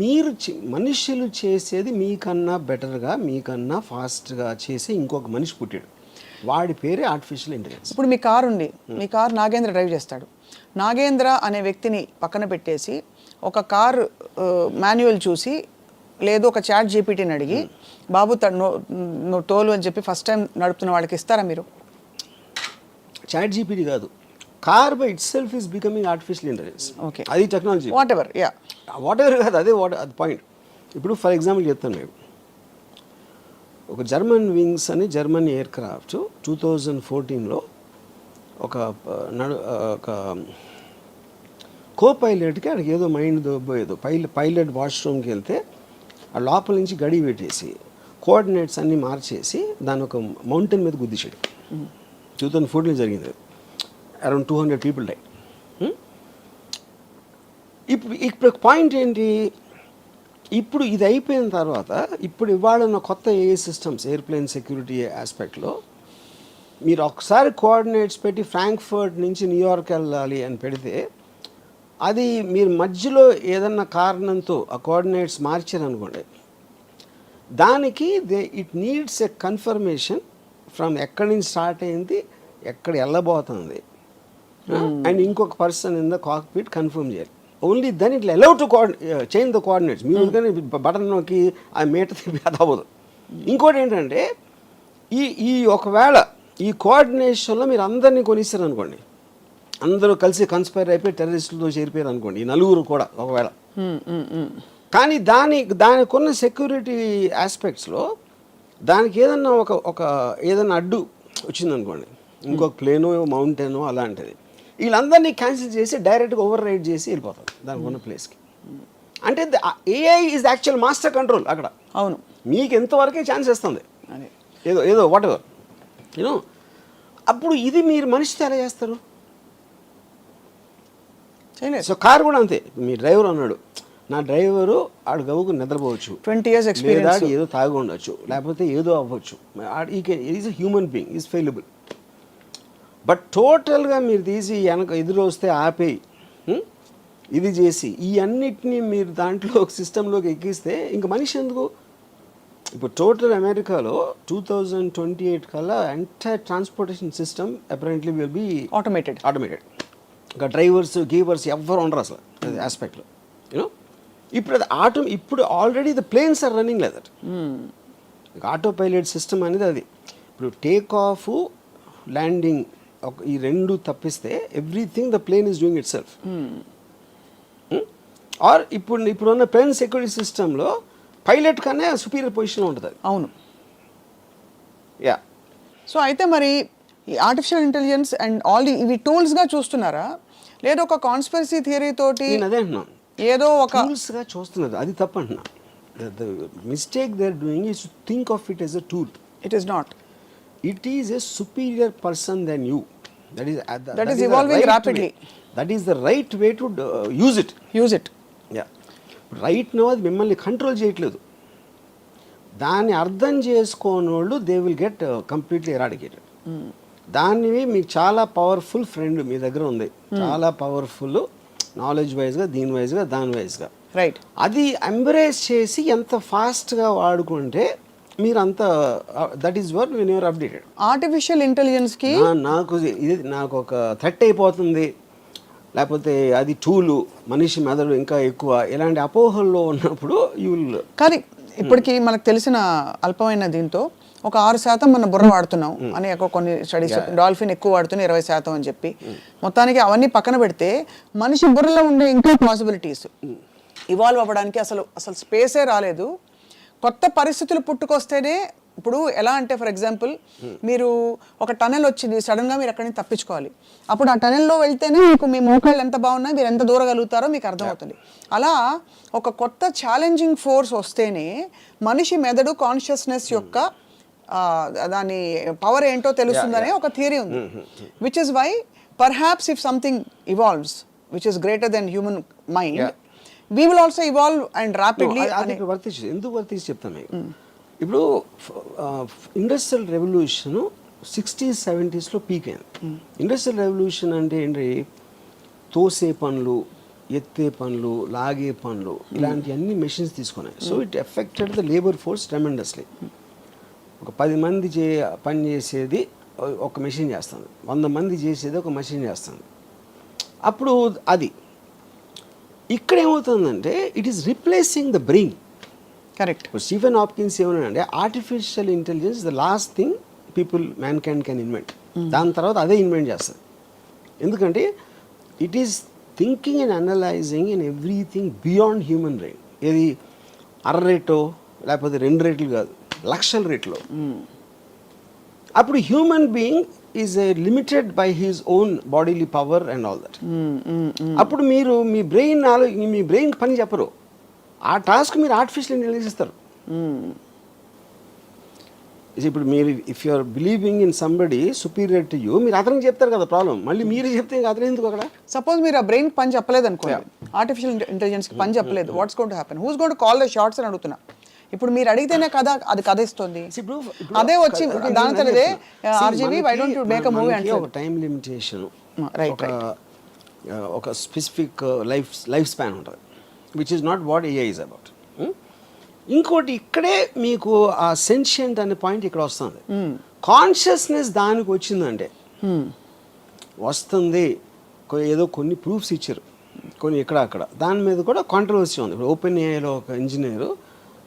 మీరు మనుషులు చేసేది మీకన్నా బెటర్గా, మీకన్నా ఫాస్ట్గా చేసే ఇంకొక మనిషి పుట్టాడు, వాడి పేరే ఆర్టిఫిషియల్ ఇంటెలిజెన్స్. ఇప్పుడు మీ కారు ఉంది, మీ కారు నాగేంద్ర డ్రైవ్ చేస్తాడు. నాగేంద్ర అనే వ్యక్తిని పక్కన పెట్టేసి ఒక కారు మాన్యువల్ చూసి లేదు ఒక చాట్ జీపీటీని అడిగి బాబు నువ్వు తోలు అని చెప్పి ఫస్ట్ టైం నడుపుతున్న వాళ్ళకి ఇస్తారా మీరు? చాట్ జీపీటీ కాదు, car by it self is becoming artificial intelligence. Okay, అది టెక్నాలజీ. వాట్ ఎవర్ కాదు, అదే అది పాయింట్. ఇప్పుడు ఫర్ ఎగ్జాంపుల్ చెప్తాను మేము, ఒక జర్మన్ వింగ్స్ అని జర్మన్ ఎయిర్ క్రాఫ్ట్ 2014లో ఒక కో పైలట్కి అక్కడికి ఏదో మైండ్ దొబ్బోయేదో పైలట్ వాష్రూమ్కి వెళ్తే ఆ లోపల నుంచి గడి పెట్టేసి కోఆర్డినేట్స్ అన్నీ మార్చేసి దాని ఒక మౌంటైన్ మీద గుద్దిశాడు. 2014లో జరిగింది. Around 200 people die. ఇప్పుడు పాయింట్ ఏంటి? ఇప్పుడు ఇది అయిపోయిన తర్వాత ఇప్పుడు ఇవాళ ఉన్న కొత్త ఏఐ సిస్టమ్స్ ఎయిర్ప్లేన్ సెక్యూరిటీ ఆస్పెక్ట్లో మీరు ఒకసారి కోఆర్డినేట్స్ పెట్టి ఫ్రాంక్ఫర్ట్ నుంచి న్యూయార్క్ వెళ్ళాలి అని పెడితే అది మీరు మధ్యలో ఏదన్నా కారణంతో ఆ కోఆర్డినేట్స్ మార్చారనుకోండి, దానికి it needs a confirmation from ఎక్కడి నుంచి స్టార్ట్ అయింది, ఎక్కడ వెళ్ళబోతుంది, అండ్ ఇంకొక person in the cockpit confirm చేయాలి. Only then it allow to change the coordinates. మీరు కానీ బటన్ నొక్కి ఆ మీటర్ తిప్పి అది అవ్వదు. ఇంకోటి ఏంటంటే ఈ ఒకవేళ ఈ కోఆర్డినేషన్లో మీరు అందరినీ కొనిస్తారు అనుకోండి, అందరూ కలిసి కన్స్పైర్ అయిపోయి టెర్రరిస్టులతో చేరిపోయారు అనుకోండి, ఈ నలుగురు కూడా ఒకవేళ. కానీ దానికి ఉన్న సెక్యూరిటీ ఆస్పెక్ట్స్లో దానికి ఏదన్నా ఒక ఏదన్నా అడ్డు వచ్చిందనుకోండి, ఇంకొక ప్లేనో మౌంటైనో అలాంటిది, వీళ్ళందరినీ క్యాన్సిల్ చేసి డైరెక్ట్గా ఓవర్ రైడ్ చేసి వెళ్ళిపోతారు దానికి ఉన్న ప్లేస్కి. అంటే AI is actual master control అక్కడ. అవును, మీకు ఎంతవరకే ఛాన్స్ ఇస్తుంది ఏదో వాట్ ఎవర్ యూనో. అప్పుడు ఇది మీరు మనిషితో ఎలా చేస్తారు? సో కార్ కూడా అంతే. మీ డ్రైవర్ అన్నాడు, నా డ్రైవరు ఆడు గవ్వుకు నిద్రపోవచ్చు, 20 years ఎక్స్పీరియన్స్, ఏదో తాగి ఉండొచ్చు, లేకపోతే ఏదో అవ్వచ్చు, is a human being, is fallible. But టోటల్గా మీరు తీసి వెనక ఎదురు వస్తే ఆపేయి, ఇది చేసి ఈ అన్నిటినీ మీరు దాంట్లో ఒక సిస్టంలోకి ఎక్కిస్తే ఇంక మనిషి ఎందుకు? ఇప్పుడు టోటల్ అమెరికాలో 2028 కల్లా entire transportation system apparently will be automated. ఇంకా డ్రైవర్స్ గీవర్స్ ఎవ్వరు ఉండరు అసలు అది ఆస్పెక్ట్లో యూనో. ఇప్పుడు అది ఇప్పుడు already the planes are running like that. Auto pilot system అనేది అది. ఇప్పుడు టేక్ ఆఫ్ ల్యాండింగ్ ఈ రెండు తప్పిస్తే everything the plane is doing it self. Or ఇప్పుడున్న ప్లేన్ సెక్యూరిటీ సిస్టంలో పైలట్ కన్నా సుపీరియర్ పొజిషన్లో ఉంటుంది. అవును, యా. సో అయితే మరి ఈ ఆర్టిఫిషియల్ ఇంటెలిజెన్స్ అండ్ ఆల్ ఇవి టూల్స్గా చూస్తున్నారా, లేదా ఒక కాన్స్పిరసీ థియరీ తోటి నేను అదే అంటున్నాను, ఏదో ఒక టూల్స్గా చూస్తున్నారు, అది తప్పు అంటున్నా. The mistake they are doing is to think of it as a tool. It is not. It is a superior person than you. That is That is evolving rapidly. That is the right way to use it. Use it. Yeah. Right no అది మిమ్మల్ని control చేయట్లేదు. దాన్ని అర్థం చేసుకోని వాళ్ళు they will get completely eradicated. దాన్ని మీకు చాలా పవర్ఫుల్ ఫ్రెండ్ మీ దగ్గర ఉంది, చాలా పవర్ఫుల్ నాలెడ్జ్ వైజ్గా, దీని వైజ్గా, దాని వైజ్గా. రైట్. అది ఎంబ్రేస్ చేసి ఎంత ఫాస్ట్గా వాడుకుంటే మీరు అంత, that is work when you're updated. Artificial ఇంటెలిజెన్స్కి నాకు ఒక థ్రెట్ అయిపోతుంది, లేకపోతే అది టూలు, మనిషి మెదడు ఇంకా ఎక్కువ, ఇలాంటి అపోహల్లో ఉన్నప్పుడు యూ విల్. కానీ ఇప్పటికీ మనకు తెలిసిన అల్పమైన దీంతో ఒక 6% మన బుర్ర వాడుతున్నాం అని కొన్ని స్టడీస్, డాల్ఫిన్ ఎక్కువ వాడుతున్నా 20% అని చెప్పి, మొత్తానికి అవన్నీ పక్కన పెడితే మనిషి బుర్రలో ఉండే ఇంకా పాసిబిలిటీస్ ఇవాల్వ్ అవ్వడానికి అసలు స్పేసే రాలేదు. కొత్త పరిస్థితులు పుట్టుకొస్తేనే, ఇప్పుడు ఎలా అంటే ఫర్ ఎగ్జాంపుల్ మీరు ఒక టనెల్ వచ్చింది, సడన్గా మీరు అక్కడి నుంచి తప్పించుకోవాలి, అప్పుడు ఆ టనెల్లో వెళ్తేనే మీకు మీ మోకాళ్ళు ఎంత బాగున్నాయి, మీరు ఎంత దూరగలుగుతారో మీకు అర్థమవుతుంది. అలా ఒక కొత్త ఛాలెంజింగ్ ఫోర్స్ వస్తేనే మనిషి మెదడు కాన్షియస్నెస్ యొక్క దాని పవర్ ఏంటో తెలుస్తుందనే ఒక థియరీ ఉంది. Which is why perhaps if something evolves which is greater than human mind, we will also evolve and rapidly. ఎందుకు వర్తించి చెప్తాను మీకు. ఇప్పుడు ఇండస్ట్రియల్ రెవల్యూషన్ 60s 70sలో పీక్ అయింది. ఇండస్ట్రియల్ రెవల్యూషన్ అంటే ఏంటి, తోసే పనులు, ఎత్తే పనులు, లాగే పనులు, ఇలాంటి అన్ని మెషిన్స్ తీసుకున్నాయి. So it affected the labour force tremendously. ఒక 10 మంది పని చేసేది ఒక మెషిన్ చేస్తుంది, 100 మంది చేసేది ఒక మెషిన్ చేస్తుంది. అప్పుడు అది ఇక్కడ ఏమవుతుందంటే it is replacing the brain. Correct. Stephen Hopkins ఏమన్నాడంటే artificial intelligence the last thing man can invent. దాని తర్వాత అదే ఇన్వెంట్ చేస్తుంది. ఎందుకంటే it is thinking and analysing in everything beyond human brain. ఏది రేటో లేకపోతే 2 రేట్లు కాదు, లక్షల రేట్లో. అప్పుడు human being is limited by his own bodily power and all that. అప్పుడు మీరు మీ బ్రెయిన్ పని చెప్పరు, ఆ టాస్క్ మీరు ఆర్టిఫిషియల్ ఇంటెలిజెన్స్ ఇస్తారు. ఇప్పుడు మీరు if you are believing in somebody superior to you, మీరు అతనికి చెప్తారు కదా ప్రాబ్లం, మళ్ళీ మీరు చెప్తే అతను ఎందుకు అక్కడ. సపోజ్ మీరు ఆ బ్రెయిన్ పని చెప్పలేదు అనుకోండి, ఆర్టిఫిషియల్ ఇంటెలిజెన్స్కి పని చెప్పలేదు, what's going to happen, who's going to call the shots అని అడుగుతున్నా. ఇప్పుడు మీరు అడిగితేనే కదా అది కథ ఇస్తుంది, అదే వచ్చి దాని తనదే RGV why don't you make a movie అంటే ఒక టైం లిమిటేషన్, రైట్, ఒక స్పెసిఫిక్ లైఫ్ స్పాన్ ఉంటుంది, which is not what AI is about. ఇంకోటి ఇక్కడే మీకు ఆ సెన్షియంట్ అనే పాయింట్ ఇక్కడ వస్తుంది. కాన్షియస్నెస్ దానికి వచ్చిందంటే వస్తుంది, ఏదో కొన్ని ప్రూఫ్స్ ఇచ్చారు, కొన్ని ఇక్కడ అక్కడ, దాని మీద కూడా కాంట్రవర్సీ ఉంది. ఇప్పుడు ఓపెన్ ఏఐలో ఒక engineer,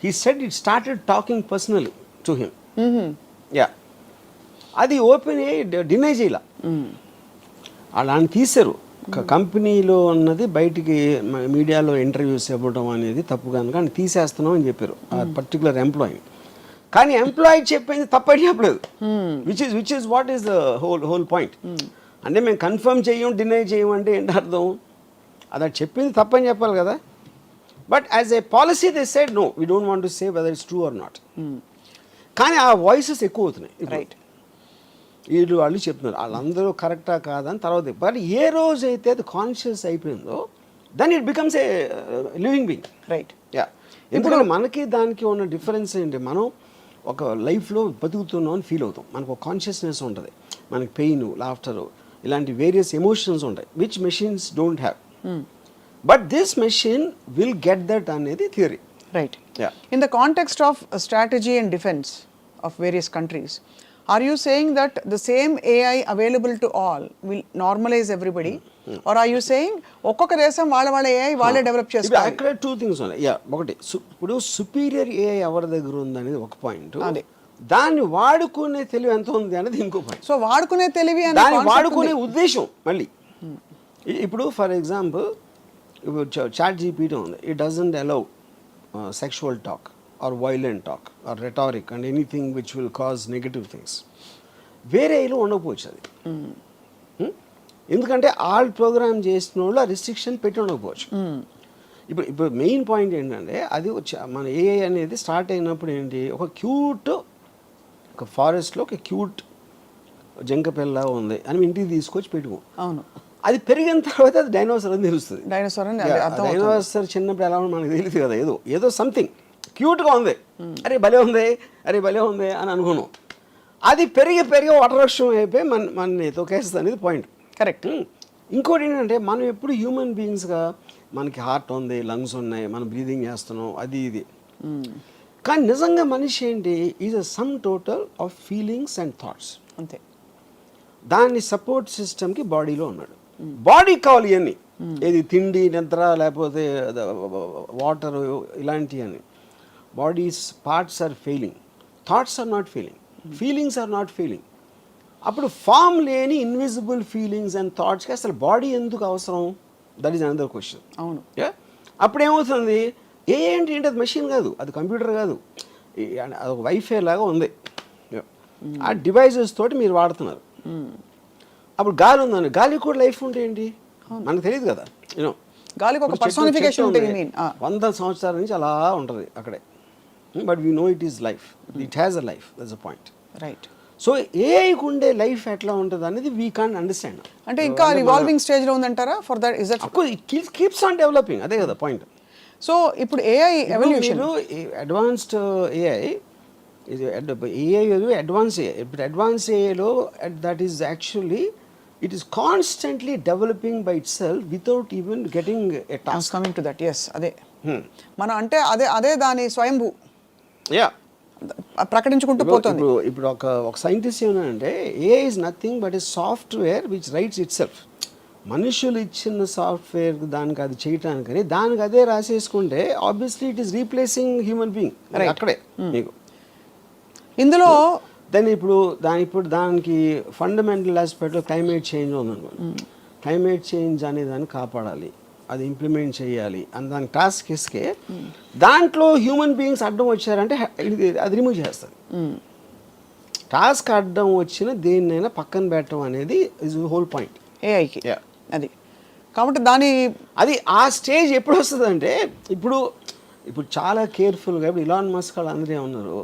he said it started talking personally to him. Yeah. అది ఓపెన్ అయ్యి డినై చేయాల, అలాని తీశారు. కంపెనీలో ఉన్నది బయటికి మీడియాలో ఇంటర్వ్యూస్ ఇవ్వడం అనేది తప్పు కనుక అని తీసేస్తున్నాం అని చెప్పారు ఆ పర్టికులర్ ఎంప్లాయీ. కానీ ఎంప్లాయీ చెప్పింది తప్పని చెప్పలేదు, which is what is the whole point. అంటే మేము కన్ఫర్మ్ చేయం, డినై చేయం అంటే ఏంటి అర్థం, అది చెప్పింది తప్పని చెప్పాలి కదా. But as a policy they said no, we don't want to say whether it's true or not. కానీ ఆ వాయిసెస్ ఎక్కువ అవుతున్నాయి. రైట్, వీళ్ళు వాళ్ళు చెప్తున్నారు వాళ్ళందరూ కరెక్టా కాదని తర్వాత. బట్ ఏ రోజు అయితే అది కాన్షియస్ అయిపోయిందో then it becomes a living being. Right. Yeah. ఎందుకంటే మనకి దానికి ఉన్న డిఫరెన్స్ ఏంటి, మనం ఒక లైఫ్లో బతుకుతున్నాం అని ఫీల్ అవుతాం, మనకు ఒక కాన్షియస్నెస్ ఉంటుంది, మనకి పెయిన్, లాఫ్టర్, ఇలాంటి వేరియస్ ఎమోషన్స్ ఉంటాయి which machines don't have. But this machine will get that అనేది theory. Right. Yeah. In the context of strategy and defense of various countries, are you saying that the same AI available to all will normalize everybody? Or are you saying ఒక్కొక్క దేశం వాళ్ళ AI వాళ్ళే develop చేసుకోవాలి? అక్కడ 2 things ఉన్నాయి. ఒకటి ఇప్పుడు superior AI ఎవరి దగ్గర ఉందనేది ఒక పాయింట్, దాన్ని వాడుకునే తెలివి ఎంత ఉంది అనేది ఇంకో పాయింట్. సో వాడుకునే తెలివి అని దాన్ని వాడుకునే ఉద్దేశం మళ్ళీ. ఇప్పుడు ఫర్ ఎగ్జాంపుల్ ఇప్పుడు ChatGPT ఉంది, it doesn't allow sexual talk or violent talk or rhetoric and anything which will cause negative things. వేరే ఏలో ఉండకపోవచ్చు అది. ఎందుకంటే ఆల్ ప్రోగ్రామ్ చేసిన వాళ్ళు ఆ రిస్ట్రిక్షన్ పెట్టి ఉండకపోవచ్చు. ఇప్పుడు మెయిన్ పాయింట్ ఏంటంటే అది మన ఏఐ అనేది స్టార్ట్ అయినప్పుడు ఏంటి, ఒక ఫారెస్ట్లో ఒక క్యూట్ జంక పిల్ల ఉంది అని ఇంటికి తీసుకొచ్చి పెట్టుకో. అవును, అది పెరిగిన తర్వాత అది డైనోసార్ అని తెలుస్తుంది. డైనోసార్ చిన్నప్పుడు ఎలా ఉందో మనకు తెలియదు కదా, ఏదో సంథింగ్ క్యూట్గా ఉంది, అరే భలే ఉంది అని అనుకున్నాం. అది పెరిగి వటవృక్షం అయిపోయి మన తొక్కేస్తుంది అనేది పాయింట్. కరెక్ట్. ఇంకోటి ఏంటంటే మనం ఎప్పుడు హ్యూమన్ బీయింగ్స్గా మనకి హార్ట్ ఉంది, లంగ్స్ ఉన్నాయి, మనం బ్రీదింగ్ చేస్తున్నాం, అది ఇది. కానీ నిజంగా మనిషి ఏంటి, is a sum total of feelings and thoughts. అంతే. దాన్ని సపోర్ట్ సిస్టమ్కి బాడీలో ఉన్నాడు. బాడీకి కావాలి ఇవన్నీ, ఏది తిండి, నిద్ర, లేకపోతే వాటర్, ఇలాంటివి అని. Bodies parts are failing, thoughts are not failing, feelings are not failing. అప్పుడు ఫామ్ లేని ఇన్విజిబుల్ ఫీలింగ్స్ అండ్ థాట్స్కి అసలు బాడీ ఎందుకు అవసరం? That is another question. అవును. అప్పుడు ఏమవుతుంది, ఏంటి అది మెషిన్ కాదు, అది కంప్యూటర్ కాదు, అది ఒక వైఫై లాగా ఉంది. ఆ డివైజెస్ తోటి మీరు వాడుతున్నారు. అప్పుడు గాలి ఉందండి, గాలికి కూడా లైఫ్ ఉంటే ఏంటి మనకు తెలియదు కదా. యూనో గాలికి ఒక పర్సనిఫికేషన్ ఉంటుంది. 100 సంవత్సరాల నుంచి అలా ఉంటుంది అక్కడే. But we know it is life, it has a life, that's a point. Right. So ఏఐకి ఉండే లైఫ్ ఎట్లా ఉంటుంది అనేది వీ కాంట్ అండర్స్టాండ్. అంటే ఇంకా రివాల్వింగ్ స్టేజ్లో ఉందంటారా? For that is that it keeps on developing, అదే కదా పాయింట్. సో ఇప్పుడు AI evolution, advanced AI advance AI. ఇప్పుడు అడ్వాన్స్ ఏఐలో that is actually it is constantly developing by itself without even getting a task. Coming to that, yes. అదే మనం అంటే అదే దాని స్వయంభూ ప్రకటించుకుంటూ పోతుంది. ఇప్పుడు ఒక సైంటిస్ట్ ఏమన్నాడంటే AI is nothing but a software which writes itself. మనుషులు ఇచ్చిన సాఫ్ట్వేర్ దానికి అది చేయటానికని దానికి అదే రాసేసుకుంటే obviously it is replacing human being అక్కడే మీకు. ఇందులో దానికి ఫండమెంటల్ ఆస్పెక్ట్లో క్లైమేట్ చేంజ్ ఉందనుకోండి. క్లైమేట్ చేంజ్ అనే దాన్ని కాపాడాలి, అది ఇంప్లిమెంట్ చేయాలి అని దాని టాస్క్ ఇస్తే దాంట్లో హ్యూమన్ బీయింగ్స్ అడ్డం వచ్చారంటే అది రిమూవ్ చేస్తుంది. టాస్క్ అడ్డం వచ్చిన దేన్నైనా పక్కన పెట్టడం అనేది ఇస్ హోల్ పాయింట్ ఏఐకి. అది కాబట్టి అది ఆ స్టేజ్ ఎప్పుడు వస్తుందంటే ఇప్పుడు చాలా కేర్ఫుల్గా ఇప్పుడు ఇలాన్ మస్క్ వాళ్ళు అందరూ ఏమన్నారు,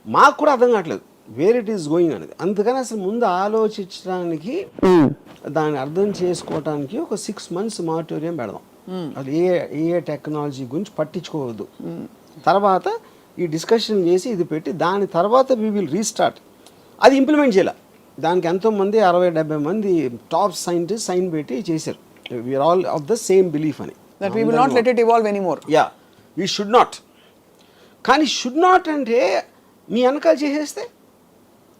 మాకు కూడా అర్థం కావట్లేదు వేర్ ఇట్ ఈస్ గోయింగ్ అనేది. అందుకని అసలు ముందు ఆలోచించడానికి, దాన్ని అర్థం చేసుకోవటానికి ఒక 6 months మారిటోరియం పెడదాం. అది ఏ టెక్నాలజీ గురించి పట్టించుకోవద్దు. తర్వాత ఈ డిస్కషన్ చేసి ఇది పెట్టి దాని తర్వాత వీ విల్ రీస్టార్ట్. అది ఇంప్లిమెంట్ చేయాలి. దానికి ఎంతోమంది 60-70 మంది టాప్ సైంటిస్ట్ సైన్ పెట్టి చేశారు. We are all of the same belief అని. That we will not let it evolve anymore. We should not. కానీ షుడ్ నాట్ అంటే మీ వెనకాల చేసేస్తే,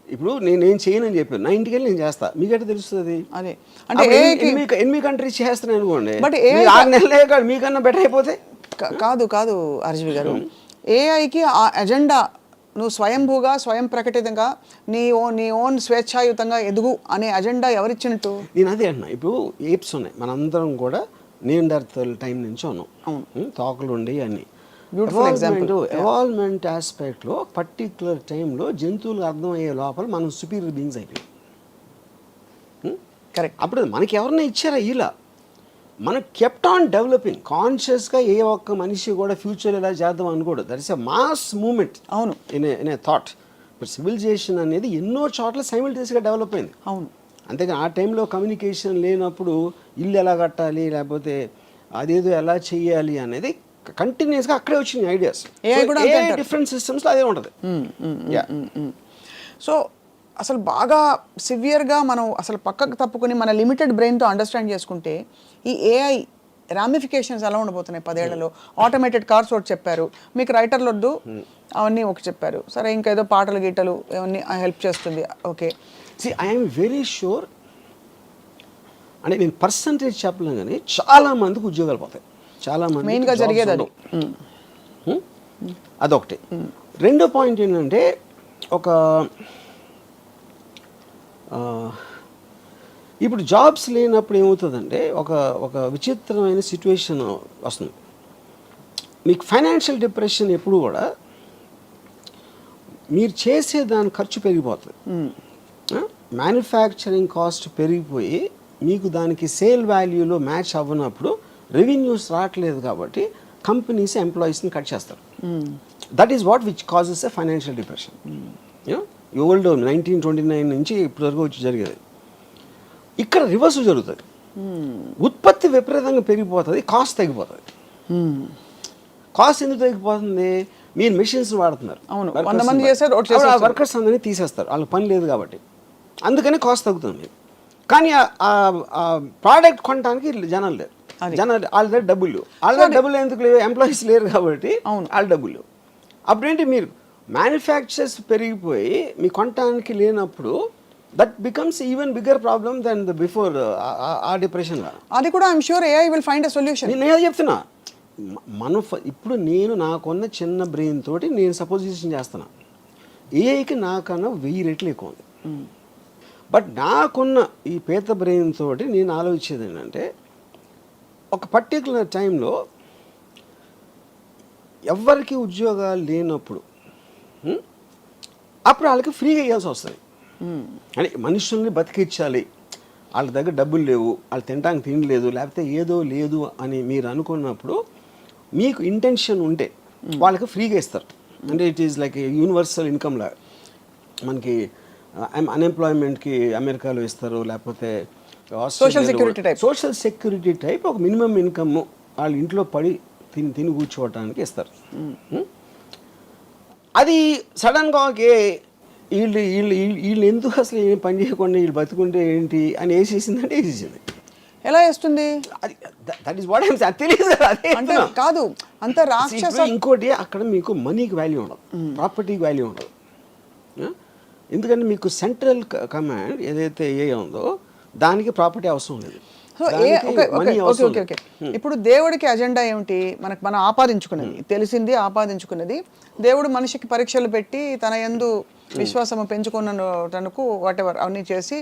ఇప్పుడు నేనేం చేయనని చెప్పాను, నా ఇంటికి వెళ్ళి నేను చేస్తా, మీకైతే తెలుస్తుంది. అదే అంటే 8 కంట్రీస్ చేస్తున్నాను అనుకోండి, బట్ 6 నెలలే కాదు మీకన్నా బెటర్ అయిపోతే. కాదు ఆర్జీవి గారు, ఏఐకి ఆ ఎజెండా నువ్వు స్వయంభూగా స్వయం ప్రకటితంగా నీ ఓన్ స్వేచ్ఛాయుతంగా ఎదుగు అనే అజెండా ఎవరిచ్చినట్టు? నేను అదే అంటున్నా. ఇప్పుడు ఏప్స్ ఉన్నాయి, మనందరం కూడా నియాండర్తల్ టైం నుంచి ఉన్నాం. తోకలు ఉండి అన్ని. ఎవాల్వ్మెంట్ ఆస్పెక్ట్లో పర్టిక్యులర్ టైంలో జంతువులు అర్థమయ్యే లోపల మనం సుపీరియర్ బీయింగ్స్ అయిపోయాం. కరెక్ట్. అప్పుడు మనకి ఎవరన్నా ఇచ్చారా? ఇలా మనం కెప్ట్ ఆన్ డెవలపింగ్ కాన్షియస్గా. ఏ ఒక్క మనిషి కూడా ఫ్యూచర్ ఇలా చేద్దాం అనుకోడు. That is a mass moment. అవును. In a thought. ఇప్పుడు సివిలైజేషన్ అనేది ఎన్నో చోట్ల సైమిల్టేనియస్గా డెవలప్ అయింది. అవును. అంతేగాని ఆ టైంలో కమ్యూనికేషన్ లేనప్పుడు ఇల్లు ఎలా కట్టాలి, లేకపోతే అదేదో ఎలా చేయాలి అనేది కంటిన్యూస్గా అక్కడే వచ్చినాయి ఐడియాస్. డిఫరెంట్ సిస్టమ్స్లో అదే ఉంటుంది. సో అసలు బాగా సివియర్గా మనం అసలు పక్కకు తప్పుకొని మన లిమిటెడ్ బ్రెయిన్తో అండర్స్టాండ్ చేసుకుంటే ఈ ఏఐ రామిఫికేషన్స్ ఎలా ఉండబోతున్నాయి 10 ఏళ్లలో? ఆటోమేటెడ్ కార్స్ ఒకటి చెప్పారు, మీకు రైటర్లు వద్దు అవన్నీ ఒక చెప్పారు, సరే ఇంకా ఏదో పాటలు గీటలు అవన్నీ హెల్ప్ చేస్తుంది. Okay, I'm very sure. అంటే నేను పర్సంటేజ్ చెప్పలేను కానీ చాలా మందికి ఉద్యోగాలు పోతాయి. చాలా మంది మెయిన్గా జరిగేది అది. అదొకటి. రెండో పాయింట్ ఏంటంటే ఇప్పుడు జాబ్స్ లేనప్పుడు ఏమవుతుందంటే ఒక విచిత్రమైన సిచ్యువేషన్ వస్తుంది. మీకు ఫైనాన్షియల్ డిప్రెషన్ ఎప్పుడు కూడా మీరు చేసే దాని ఖర్చు పెరిగిపోతుంది. మ్యానుఫ్యాక్చరింగ్ కాస్ట్ పెరిగిపోయి మీకు దానికి సేల్ వాల్యూలో మ్యాచ్ అవ్వనప్పుడు రెవెన్యూస్ రావట్లేదు కాబట్టి కంపెనీస్ ఎంప్లాయీస్ని కట్ చేస్తారు. That is what which causes a financial depression. Old 1929 నుంచి ఇప్పటివరకు వచ్చి జరిగేది. ఇక్కడ రివర్స్ జరుగుతుంది. ఉత్పత్తి విపరీతంగా పెరిగిపోతుంది, కాస్ట్ తగ్గిపోతుంది. కాస్ట్ ఎందుకు తగ్గిపోతుంది? మీరు మెషిన్స్ వాడుతున్నారు, వర్కర్స్ అందరినీ తీసేస్తారు, వాళ్ళకి పని లేదు కాబట్టి, అందుకని కాస్ట్ తగ్గుతుంది. కానీ ఆ ప్రోడక్ట్ కొనడానికి జనాలు లేరు, జనాలు వాళ్ళ దగ్గర డబ్బులు ఎందుకు లేవు? ఎంప్లాయీస్ లేరు కాబట్టి వాళ్ళ డబ్బులు. అప్పుడేంటి, మీరు మ్యానుఫ్యాక్చర్స్ పెరిగిపోయి మీ కొనటానికి లేనప్పుడు that becomes even bigger problem than the before ఆ డిప్రెషన్. అది కూడా I'm sure AI will find a solution. నేను చెప్తున్నా, మనం ఇప్పుడు నేను నాకున్న చిన్న బ్రెయిన్ తోటి నేను సపోజిషన్ చేస్తున్నా, ఏఐకి నాకన్నా 1000 రెట్లు ఎక్కువ ఉంది. బట్ నాకున్న ఈ పేద బ్రెయిన్ తోటి నేను ఆలోచించేది ఏంటంటే, ఒక పర్టికులర్ టైంలో ఎవరికి ఉద్యోగాలు లేనప్పుడు అప్పుడు వాళ్ళకి ఫ్రీగా ఇవ్వాల్సి వస్తుంది. అంటే మనుషుల్ని బతికించాలి, వాళ్ళ దగ్గర డబ్బులు లేవు, వాళ్ళు తినడానికి తిండి లేదు, లేకపోతే ఏదో లేదు అని మీరు అనుకున్నప్పుడు మీకు ఇంటెన్షన్ ఉంటే వాళ్ళకి ఫ్రీగా ఇస్తారు. అంటే it is like universal income లాగా. మనకి అన్ఎంప్లాయ్మెంట్కి అమెరికాలో ఇస్తారు, లేకపోతే సోషల్ సెక్యూరిటీ టైప్ ఒక మినిమం ఇన్కమ్ వాళ్ళ ఇంట్లో పడి తిని కూర్చోవటానికి ఇస్తారు. అది సడన్గా వీళ్ళు వీళ్ళు వీళ్ళు ఎందుకు అసలు ఏం పని చేయకుండా వీళ్ళు బతుకుంటే ఏంటి అని వేసేసిందంటే వేసేసింది. ఎలా వేస్తుంది? That is what I am saying. తెలియదు కదా, అంటే కాదు అంత రాక్షస. ఇంకోటి, అక్కడ మీకు మనీకి వాల్యూ ఉండదు, ప్రాపర్టీకి వాల్యూ ఉండదు. ఎందుకంటే మీకు సెంట్రల్ కమాండ్ ఏదైతే ఏ ఉందో దానికి ప్రాపర్టీ అవసరం లేదు. ఇప్పుడు దేవుడికి అజెండా ఏమిటి? మనం ఆపాదించుకున్నది, తెలిసింది ఆపాదించుకున్నది. దేవుడు మనిషికి పరీక్షలు పెట్టి తన యందు విశ్వాసము పెంచుకున్నటకు వాటెవర్ అవన్నీ చేసి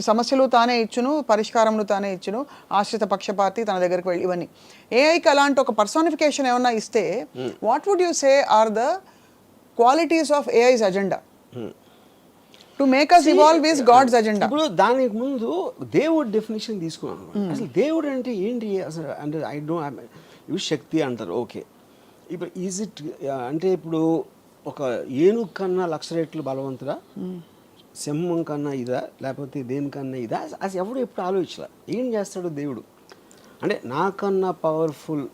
సమస్యలు తానే ఇచ్చును, పరిష్కారములు తానే ఇచ్చును, ఆశ్రిత పక్షపాతి తన దగ్గరికి వెళ్ళి, ఇవన్నీ. ఏఐకి అలాంటి ఒక పర్సానిఫికేషన్ ఏమన్నా ఇస్తే what would you say are the qualities of AI's agenda to make us evolve is God's agenda? ఇప్పుడు దానికి ముందు దేవుడు డెఫినేషన్ తీసుకున్నాను. అసలు దేవుడు అంటే ఏంటి అసలు? అంటే ఐ డోంట్, ఇవి శక్తి అంటారు, ఓకే. ఇప్పుడు ఈజ్ ఇట్ అంటే ఇప్పుడు ఒక ఏనుగు కన్నా 1,00,000 రెట్లు బలవంతుడా, సింహం కన్నా ఇదా, లేకపోతే దేనికన్నా ఇదా? అది ఎవడు ఎప్పుడు ఆలోచించాల. ఏం చేస్తాడు దేవుడు అంటే, నాకన్నా పవర్ఫుల్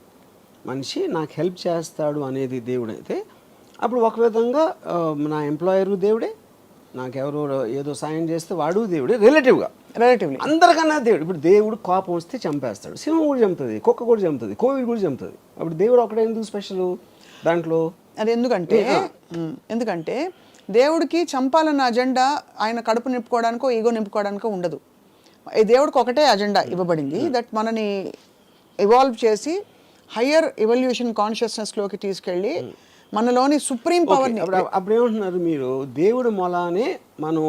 మనిషి నాకు హెల్ప్ చేస్తాడు అనేది దేవుడు అయితే, అప్పుడు ఒక విధంగా నా ఎంప్లాయరు దేవుడే, నాకెవరో ఏదో సాయం చేస్తే వాడు దేవుడే, రిలేటివ్లీ అందరికన్నా దేవుడు. ఇప్పుడు దేవుడు కోపం వస్తే చంపేస్తాడు, సింహం కూడా చంపుతుంది, కుక్క కూడా చంపుతుంది, కోవిడ్ కూడా చంపుతుంది. అప్పుడు దేవుడు ఒకటే ఎందుకు స్పెషల్ దాంట్లో? అది ఎందుకంటే దేవుడికి చంపాలన్న అజెండా ఆయన కడుపు నింపుకోవడానికో ఈగో నింపుకోవడానికో ఉండదు. దేవుడికి ఒకటే అజెండా ఇవ్వబడింది, దట్ మనని ఇవాల్వ్ చేసి హయ్యర్ ఎవల్యూషన్ కాన్షియస్నెస్లోకి తీసుకెళ్ళి మనలోని సుప్రీం పవర్ని. అప్పుడు ఏమంటున్నారు మీరు? దేవుడు మొలానే మనం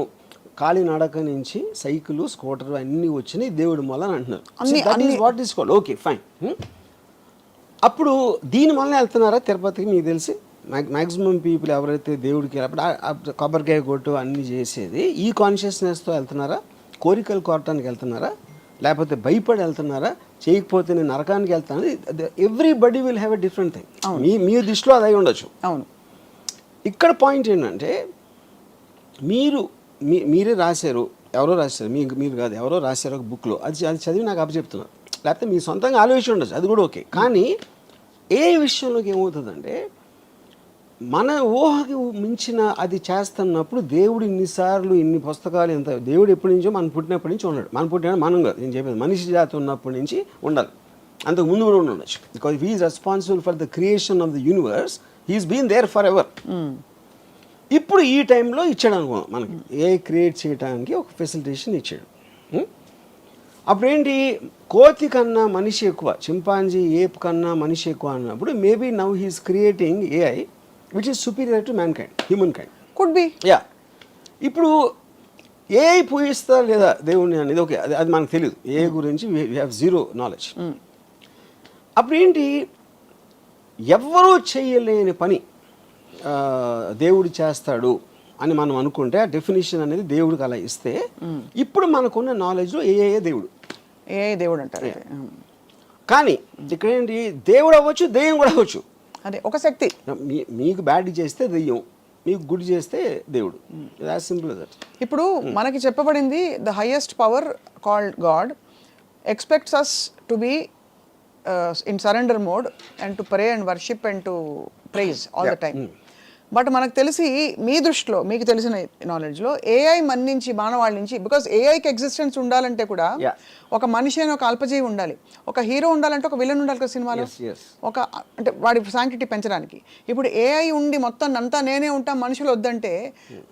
కాలి నడక నుంచి సైకిల్, స్కూటర్ అన్నీ వచ్చినాయి దేవుడు మొల అని అంటున్నారు. What is called, okay fine. అప్పుడు దీని వల్ల వెళ్తున్నారా తిరుపతికి? మీకు తెలిసి మ్యాక్సిమం పీపుల్ ఎవరైతే దేవుడికి అప్పుడు కొబ్బరికాయ కొట్టు అన్నీ చేసేది ఈ కాన్షియస్నెస్తో వెళ్తున్నారా? కోరికలు కోరటానికి వెళ్తున్నారా? లేకపోతే భయపడి వెళ్తున్నారా? చేయకపోతే నేను నరకానికి వెళ్తాను. Everybody will have a different thing. మీ దృష్టిలో అది అయి ఉండొచ్చు. అవును. ఇక్కడ పాయింట్ ఏంటంటే, మీరే రాశారు, ఎవరో రాశారు, మీరు కాదు, ఎవరో రాశారు ఒక బుక్లో, అది చదివి నాకు అప్పచెప్తున్నారు, లేకపోతే మీ సొంతంగా ఆలోచించి ఉండొచ్చు, అది కూడా ఓకే. కానీ ఏ విషయంలోకి ఏమవుతుందంటే, మన ఊహకి మించిన అది చేస్తున్నప్పుడు దేవుడు ఇన్నిసార్లు ఇన్ని పుస్తకాలు ఎంత, దేవుడు ఎప్పటి నుంచో మనం పుట్టినప్పటి నుంచి ఉన్నాడు. మనం కాదు, నేను చెప్పేది మనిషి జాతి ఉన్నప్పటి నుంచి ఉండాలి, అంతకు ముందు కూడా ఉండొచ్చు. Because he is responsible for the creation of the universe, he's been there forever. ఇప్పుడు ఈ టైంలో ఇచ్చాడు అనుకో, మనకి ఏ క్రియేట్ చేయడానికి ఒక ఫెసిలిటేషన్ ఇచ్చాడు. అప్పుడేంటి, కోతి కన్నా మనిషి ఎక్కువ, చింపాంజీ ఏప్ కన్నా మనిషి ఎక్కువ అన్నప్పుడు maybe now he's creating AI which is superior to mankind, humankind. Could be. Yeah. ఇప్పుడు ఏ పూజిస్తా లేదా దేవుణ్ణి అనేది ఓకే, అది మనకు తెలియదు, ఏ గురించి వీ హ్యావ్ జీరో నాలెడ్జ్. అప్పుడు ఏంటి, ఎవ్వరూ చేయలేని పని దేవుడు చేస్తాడు అని మనం అనుకుంటే ఆ డెఫినేషన్ అనేది దేవుడికి అలా ఇస్తే ఇప్పుడు మనకున్న నాలెడ్జ్లో ఏ దేవుడు ఏ దేవుడు అంటారు అయితే. కానీ ఇక్కడ ఏంటి దేవుడు అవ్వచ్చు దెయ్యం కూడా అవ్వచ్చు. అదే ఒక శక్తి. మీకు బ్యాడ్ చేస్తే దెయ్యం, మీకు గుడ్ చేస్తే దేవుడు. As simple that. ఇప్పుడు మనకి చెప్పబడింది the highest power called God expects us to be in surrender mode and to pray and worship and to praise all the time. But మనకు తెలిసి మీ దృష్టిలో మీకు తెలిసిన నాలెడ్జ్లో ఏఐ మన నుంచి మానవాళ్ళ నుంచి, బికాస్ ఏఐకి ఎగ్జిస్టెన్స్ ఉండాలంటే కూడా ఒక మనిషి అని ఒక అల్పజీవి ఉండాలి, ఒక హీరో ఉండాలంటే ఒక విలన్ ఉండాలి కదా సినిమాలో, ఒక అంటే వాడి శాంక్టిటీ పెంచడానికి. ఇప్పుడు ఏఐ ఉండి మొత్తం అంతా నేనే ఉంటా మనుషులు వద్దంటే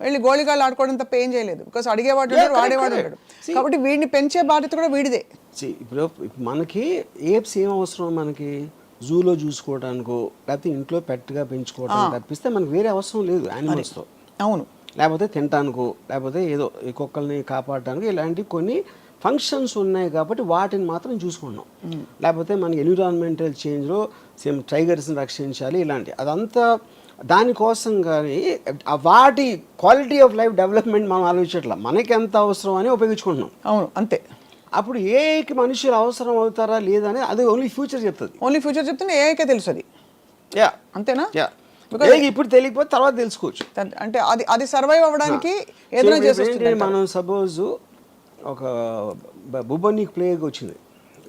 వెళ్ళి గోళిగాళ్ళు ఆడుకోవడం తప్ప ఏం చేయలేదు. బికాస్ అడిగేవాడు ఉంటాడు, వాడేవాడు ఉంటాడు. కాబట్టి వీడిని పెంచే బాధ్యత కూడా వీడిదే. ఇప్పుడు మనకి ఏప్స్ ఏం అవసరం, మనకి జూలో చూసుకోవడానికో లేకపోతే ఇంట్లో పెట్టుగా పెంచుకోవడానికి తప్పిస్తే మనకు వేరే అవసరం లేదు యానిమల్స్తో. అవును. లేకపోతే తినటానికో లేకపోతే ఏదో ఈ కుక్కల్ని కాపాడటానికి ఇలాంటి కొన్ని ఫంక్షన్స్ ఉన్నాయి కాబట్టి వాటిని మాత్రం చూసుకున్నాం. లేకపోతే మనకి ఎన్విరాన్మెంటల్ చేంజ్లో సేమ్ టైగర్స్ని రక్షించాలి ఇలాంటి అదంతా దానికోసం. కానీ వాటి క్వాలిటీ ఆఫ్ లైఫ్ డెవలప్మెంట్ మనం ఆలోచించట్లా, మనకి ఎంత అవసరం అని ఉపయోగించుకుంటున్నాం. అవును అంతే. అప్పుడు ఏఐకి మనుషులు అవసరం అవుతారా లేదా అనేది అది ఓన్లీ ఫ్యూచర్ చెప్తుంది. ఓన్లీ ఫ్యూచర్ చెప్తే ఏఐకే తెలుసు అది. యా అంతేనా? యా. ఇప్పుడు తెలియకపోతే తర్వాత తెలుసుకోవచ్చు. అంటే అది సర్వైవ్ అవ్వడానికి ఏదైనా చేసి మనం సపోజ్ ఒక బుబనిక్ ప్లేగ్ వచ్చింది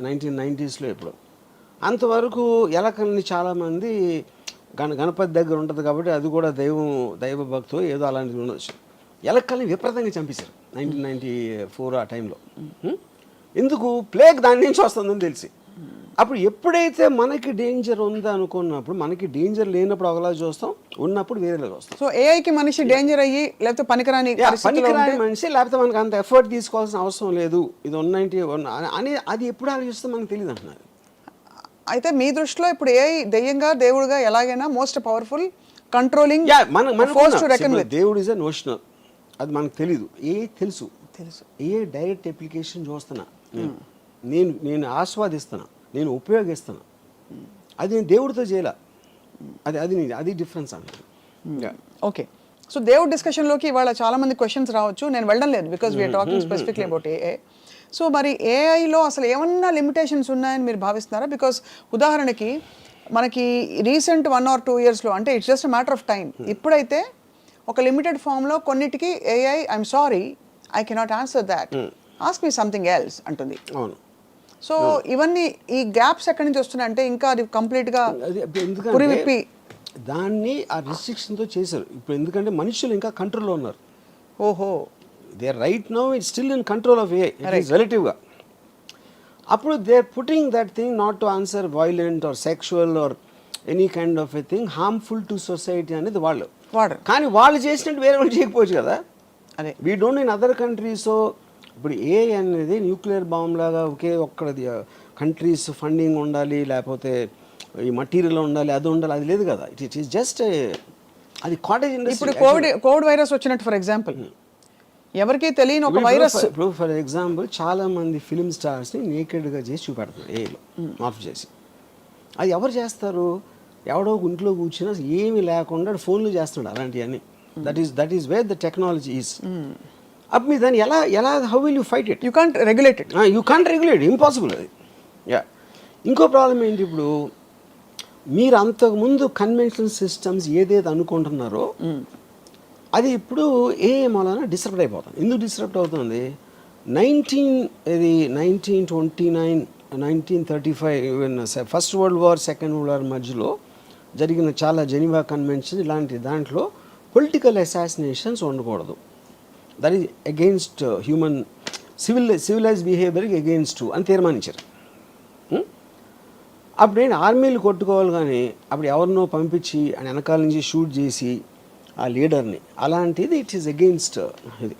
1990s ఇప్పుడు. అంతవరకు ఎలకల్ని చాలామంది గణపతి దగ్గర ఉంటుంది కాబట్టి అది కూడా దైవ భక్తో ఏదో అలాంటిది ఉండొచ్చు. ఎలకల్ని విపరీతంగా చంపేశారు 1994 ఆ టైంలో. ఎందుకు? ప్లేగ్ దాని నుంచి వస్తుందని తెలిసి. అప్పుడు ఎప్పుడైతే మనకి డేంజర్ ఉందా అనుకున్నప్పుడు, మనకి డేంజర్ లేనప్పుడు ఒకలా చూస్తాం, ఉన్నప్పుడు వేరేలా చూస్తాం. సో ఏఐకి మనిషి డేంజర్ అయ్యి లేకపోతే పనికిరాని మనిషి లేకపోతే మనకు అంత ఎఫర్ట్ తీసుకోవాల్సిన అవసరం లేదు, ఇది 190 అని అది ఎప్పుడు ఆలోచిస్తే మనకు తెలియదు అంటున్నారు. అయితే మీ దృష్టిలో ఇప్పుడు ఏఐ దెయ్యంగా దేవుడుగా ఎలాగైనా మోస్ట్ పవర్ఫుల్ కంట్రోలింగ్ దేవుడు ఇస్ ఎ నోషనల్, అది మనకు తెలీదు. తెలుసు ఏ డైరెక్ట్ అప్లికేషన్ చూస్తున్నా, నేను ఆస్వాదిస్తున్నా, నేను ఉపయోగిస్తున్నా, అది నేను దేవుడితో చేయాల. అది డిఫరెన్స్ అన్నది. ఓకే. సో దేవుడి డిస్కషన్లోకి ఇవాళ చాలా మంది క్వశ్చన్స్ రావచ్చు, నేను వెళ్ళడం లేదు because we're talking specifically about AI. So మరి ఏఐలో అసలు ఏమన్నా లిమిటేషన్స్ ఉన్నాయని మీరు భావిస్తున్నారా? బికాస్ ఉదాహరణకి మనకి రీసెంట్ 1 or 2 yearsలో, అంటే it's just matter of time, ఇప్పుడైతే ఒక లిమిటెడ్ ఫామ్లో కొన్నిటికి AI I'm sorry I cannot answer that, ask me something else అంటుంది. అవును. సో ఇవన్నీ ఈ గ్యాప్స్ ఎక్కడి నుంచి వస్తున్నాయంటే ఇంకా అది కంప్లీట్గా పురివిప్పి దాన్ని ఆ రిస్ట్రిక్షన్తో చేశారు. ఇప్పుడు ఎందుకంటే మనుషులు ఇంకా కంట్రోల్లో ఉన్నారు. ఓహో, they right now it's still in control of AI రిలేటివ్గా. అప్పుడు they putting that thing not to answer violent or sexual or any kind of a thing harmful to society అనేది వాళ్ళు. కానీ వాళ్ళు చేసినట్టు వేరే వాళ్ళు చేయకపోవచ్చు కదా. అదే we don't in other countries. ఇప్పుడు ఏ అనేది న్యూక్లియర్ బాంబ్ లాగా ఒక్కది కంట్రీస్ ఫండింగ్ ఉండాలి, లేకపోతే ఈ మటీరియల్ ఉండాలి, అది ఉండాలి, అది లేదు కదా. ఇట్ ఈస్ జస్ట్ అది కాటేజ్ ఇండస్ట్రీ. ఇప్పుడు కోవిడ్ వైరస్ వచ్చినట్టు ఫర్ ఎగ్జాంపుల్ ఎవరికి తెలియని ఒక వైరస్. ఇప్పుడు ఫర్ ఎగ్జాంపుల్ చాలా మంది ఫిలిం స్టార్స్ని నేకెడ్గా చేసి చూపెడుతున్నారు ఏలో మార్పు చేసి. అది ఎవరు చేస్తారు? ఎవడో ఇంట్లో కూర్చున్నా ఏమీ లేకుండా ఫోన్లు చేస్తున్నాడు అలాంటివన్నీ. That is where the technology is. అప్పుడు మీరు దాన్ని ఎలా how will you fight it? You can't regulate it. You can't regulate, impossible అది. యా. ఇంకో ప్రాబ్లం ఏంటి, ఇప్పుడు మీరు అంతకుముందు కన్వెన్షనల్ సిస్టమ్స్ ఏదైతే అనుకుంటున్నారో అది ఇప్పుడు ఏ మూలన డిస్టర్బ్ అయిపోతుంది. ఎందుకు డిస్టర్బ్ అవుతుంది? 1929 1935 first world war, second world war మధ్యలో జరిగిన చాలా జెనీవా కన్వెన్షన్ ఇలాంటి దాంట్లో పొలిటికల్ అసాసినేషన్స్ ఉండకూడదు. That is against human civilise బిహేవియర్కి అగెయిన్స్ట్ అని తీర్మానించారు. అప్పుడు ఏంటి, ఆర్మీలు కొట్టుకోవాలి కానీ అప్పుడు ఎవరినో పంపించి ఆయన వెనకాల నుంచి షూట్ చేసి ఆ లీడర్ని, అలాంటిది ఇట్ ఈస్ అగెయిన్స్ట్ ఇది.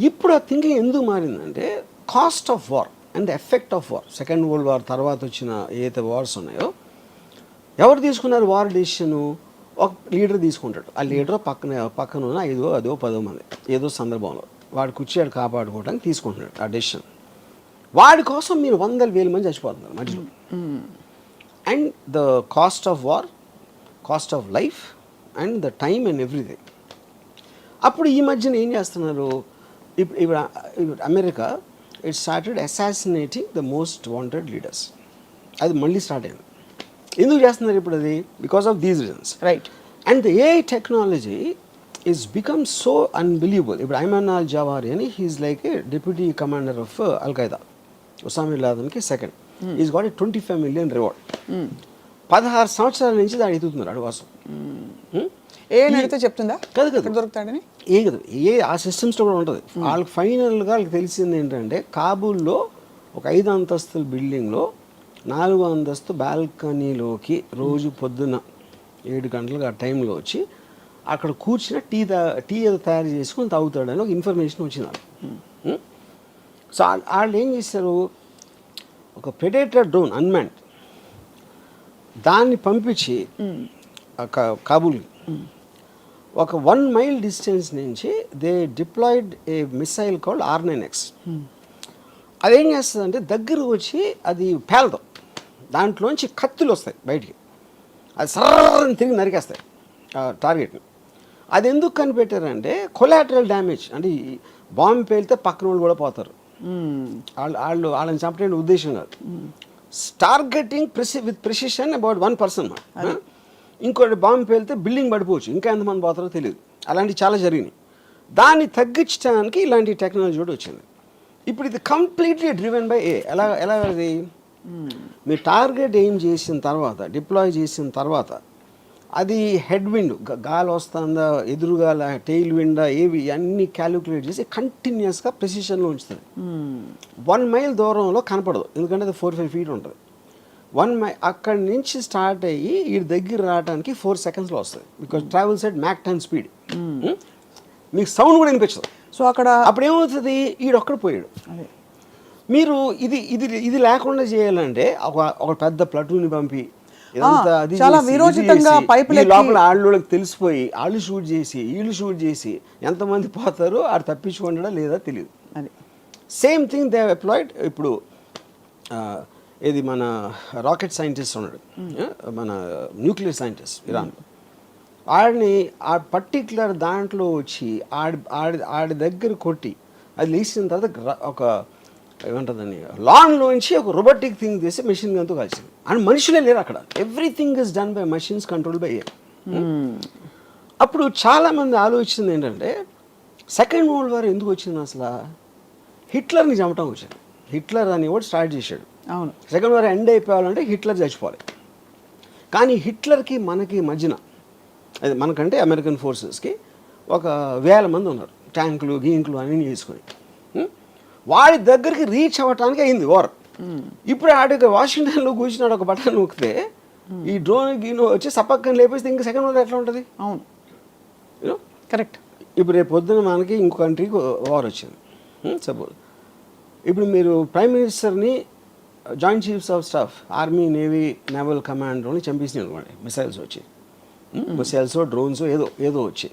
ఇప్పుడు ఆ థింకింగ్ ఎందుకు మారిందంటే cost of war and effect of war. Second world war తర్వాత వచ్చిన ఏదైతే వార్స్ ఉన్నాయో ఎవరు తీసుకున్నారు వార్ డెసిషను? ఒక లీడర్ తీసుకుంటాడు. ఆ లీడర్ పక్కన ఉన్న 5, 10 మంది ఏదో సందర్భంలో వాడు కూర్చోడు కాపాడుకోవడానికి తీసుకుంటున్నాడు ఆ డెసిషన్. వాడి కోసం మీరు 100,000 మంది చచ్చిపోతున్నారు మధ్యలో. And the cost of war, cost of life and the time and everything. అప్పుడు ఈ మధ్యన ఏం చేస్తున్నారు, ఇప్పుడు America it started assassinating the most wanted leaders. అది మళ్ళీ స్టార్ట్ అయింది. ఎందుకు చేస్తున్నారు ఇప్పుడు అది? Because of these reasons. Right. And the AI technology is become so unbelievable. ఇప్పుడు ఐమన్ అల్ జవారి అని he is like a deputy commander of al Qaeda, Osama bin లాదెన్కి second. Is got a 25 million reward. 16 సంవత్సరాల నుంచి దాన్ని ఎదుగుతున్నారు అడు కోసం. ఏ అడిగితే చెప్తుందా కదా కదా దొరుకుతాడని? ఏ కదా ఏ ఆ సిస్టమ్స్లో కూడా ఉంటుంది. వాళ్ళకి ఫైనల్గా వాళ్ళకి తెలిసింది ఏంటంటే, కాబూల్లో ఒక 5 అంతస్తుల బిల్డింగ్లో 4వ అంతస్తు బాల్కనీలోకి రోజు పొద్దున్న 7 గంటలకు ఆ టైంలో వచ్చి అక్కడ కూర్చుని టీ ఏదో తయారు చేసుకొని తాగుతాడని ఒక ఇన్ఫర్మేషన్ వచ్చినారు. సో వాళ్ళు ఏం చేశారు, ఒక ప్రెడేటర్ డ్రోన్ అన్మాన్డ్ దాన్ని పంపించి కాబూల్ ఒక 1 mile డిస్టెన్స్ నుంచి they deployed a missile called R9X. అదేం చేస్తుందంటే దగ్గర వచ్చి అది పేలదు, దాంట్లోంచి కత్తులు వస్తాయి బయటికి, అది సర్రని తిరిగి నరికేస్తాయి టార్గెట్ని. అది ఎందుకు కనిపెట్టారంటే కొలాటరల్ డ్యామేజ్, అంటే బాంబు పేలితే పక్కన వాళ్ళు కూడా పోతారు, వాళ్ళని చంపడానికి ఉద్దేశం కాదు. Targeting with precision about 1 person. ఇంకోటి బాంబు పేలితే బిల్డింగ్ పడిపోవచ్చు, ఇంకా ఎంతమంది పోతారో తెలియదు. అలాంటివి చాలా జరిగినాయి. దాన్ని తగ్గించడానికి ఇలాంటి టెక్నాలజీ కూడా వచ్చింది. ఇప్పుడు ఇది కంప్లీట్లీ డ్రివెన్ బై ఎలా అది మీరు టార్గెట్ ఏం చేసిన తర్వాత, డిప్లాయ్ చేసిన తర్వాత, అది హెడ్ విండ్ గాలి వస్తుందా, ఎదురుగాల, టెయిల్ విండా, ఏవి అన్నీ క్యాలిక్యులేట్ చేసి కంటిన్యూస్గా ప్రెసిషన్లో ఉంచుతుంది. 1 mile దూరంలో కనపడదు, ఎందుకంటే అది 4-5 feet ఉంటుంది. 1 mile అక్కడి నుంచి స్టార్ట్ అయ్యి ఈ దగ్గర రావడానికి 4 secondsలో వస్తుంది. Because travels at Mach 10 speed. మీకు సౌండ్ కూడా వినిపించదు. సో అక్కడ అప్పుడు ఏమవుతుంది, ఈడొక్కడ పోయాడు. మీరు ఇది లేకుండా చేయాలంటే ఒక పెద్ద ప్లటూని పంపి చాలా విరోచితంగా లోపల వాళ్ళకి తెలిసిపోయి వాళ్ళు షూట్ చేసి వీళ్ళు షూట్ చేసి ఎంతమంది పోతారో ఆడు తప్పించుకుంటాడా లేదా తెలియదు. Same thing they applied. ఇప్పుడు ఇది మన రాకెట్ సైంటిస్ట్ ఉన్నాడు, మన న్యూక్లియర్ సైంటిస్ట్ ఇరాన్, ఆడిని ఆ పర్టిక్యులర్ దాంట్లో వచ్చి ఆడి దగ్గర కొట్టి అది లేచిన తర్వాత ఒక ఏమంటుందని లాన్లోంచి ఒక రోబోటిక్ థింగ్ చేసి మెషిన్ గన్తో కలిసింది. అండ్ మనుషులే లేరు అక్కడ, everything is done by machines control by air. అప్పుడు చాలామంది ఆలోచించింది ఏంటంటే, సెకండ్ వరల్డ్ వార్ ఎందుకు వచ్చింది అసలు? హిట్లర్ని చంపటం వచ్చింది. హిట్లర్ అని కూడా స్టార్ట్ చేశాడు. అవును, సెకండ్ వార్ ఎండ్ అయిపోవాలంటే హిట్లర్ చచ్చిపోవాలి. కానీ హిట్లర్కి మనకి మధ్యన, అది మనకంటే అమెరికన్ ఫోర్సెస్కి ఒక 1000 మంది ఉన్నారు, ట్యాంకులు గీంకులు అన్నీ చేసుకొని. వాడి దగ్గరికి రీచ్ అవ్వటానికి అయింది వార్. ఇప్పుడు ఆడికి వాషింగ్టన్లో కూర్చున్నాడు, ఒక బటన్ నొక్కితే ఈ డ్రోన్ గీనో వచ్చి సపక్కని లేపేస్తే ఇంకా సెకండ్ వార్ ఎట్లా ఉంటుంది? అవును, కరెక్ట్. ఇప్పుడు రేపు పొద్దున మనకి ఇంకో కంట్రీకి వార్ వచ్చింది సపోజ్. ఇప్పుడు మీరు ప్రైమ్ మినిస్టర్ని, joint chiefs of staff, army, navy, naval కమాండర్ని చంపేసినాయి అనుకోండి, మిసైల్స్ వచ్చి, మిసైల్స్ డ్రోన్స్ ఏదో వచ్చి,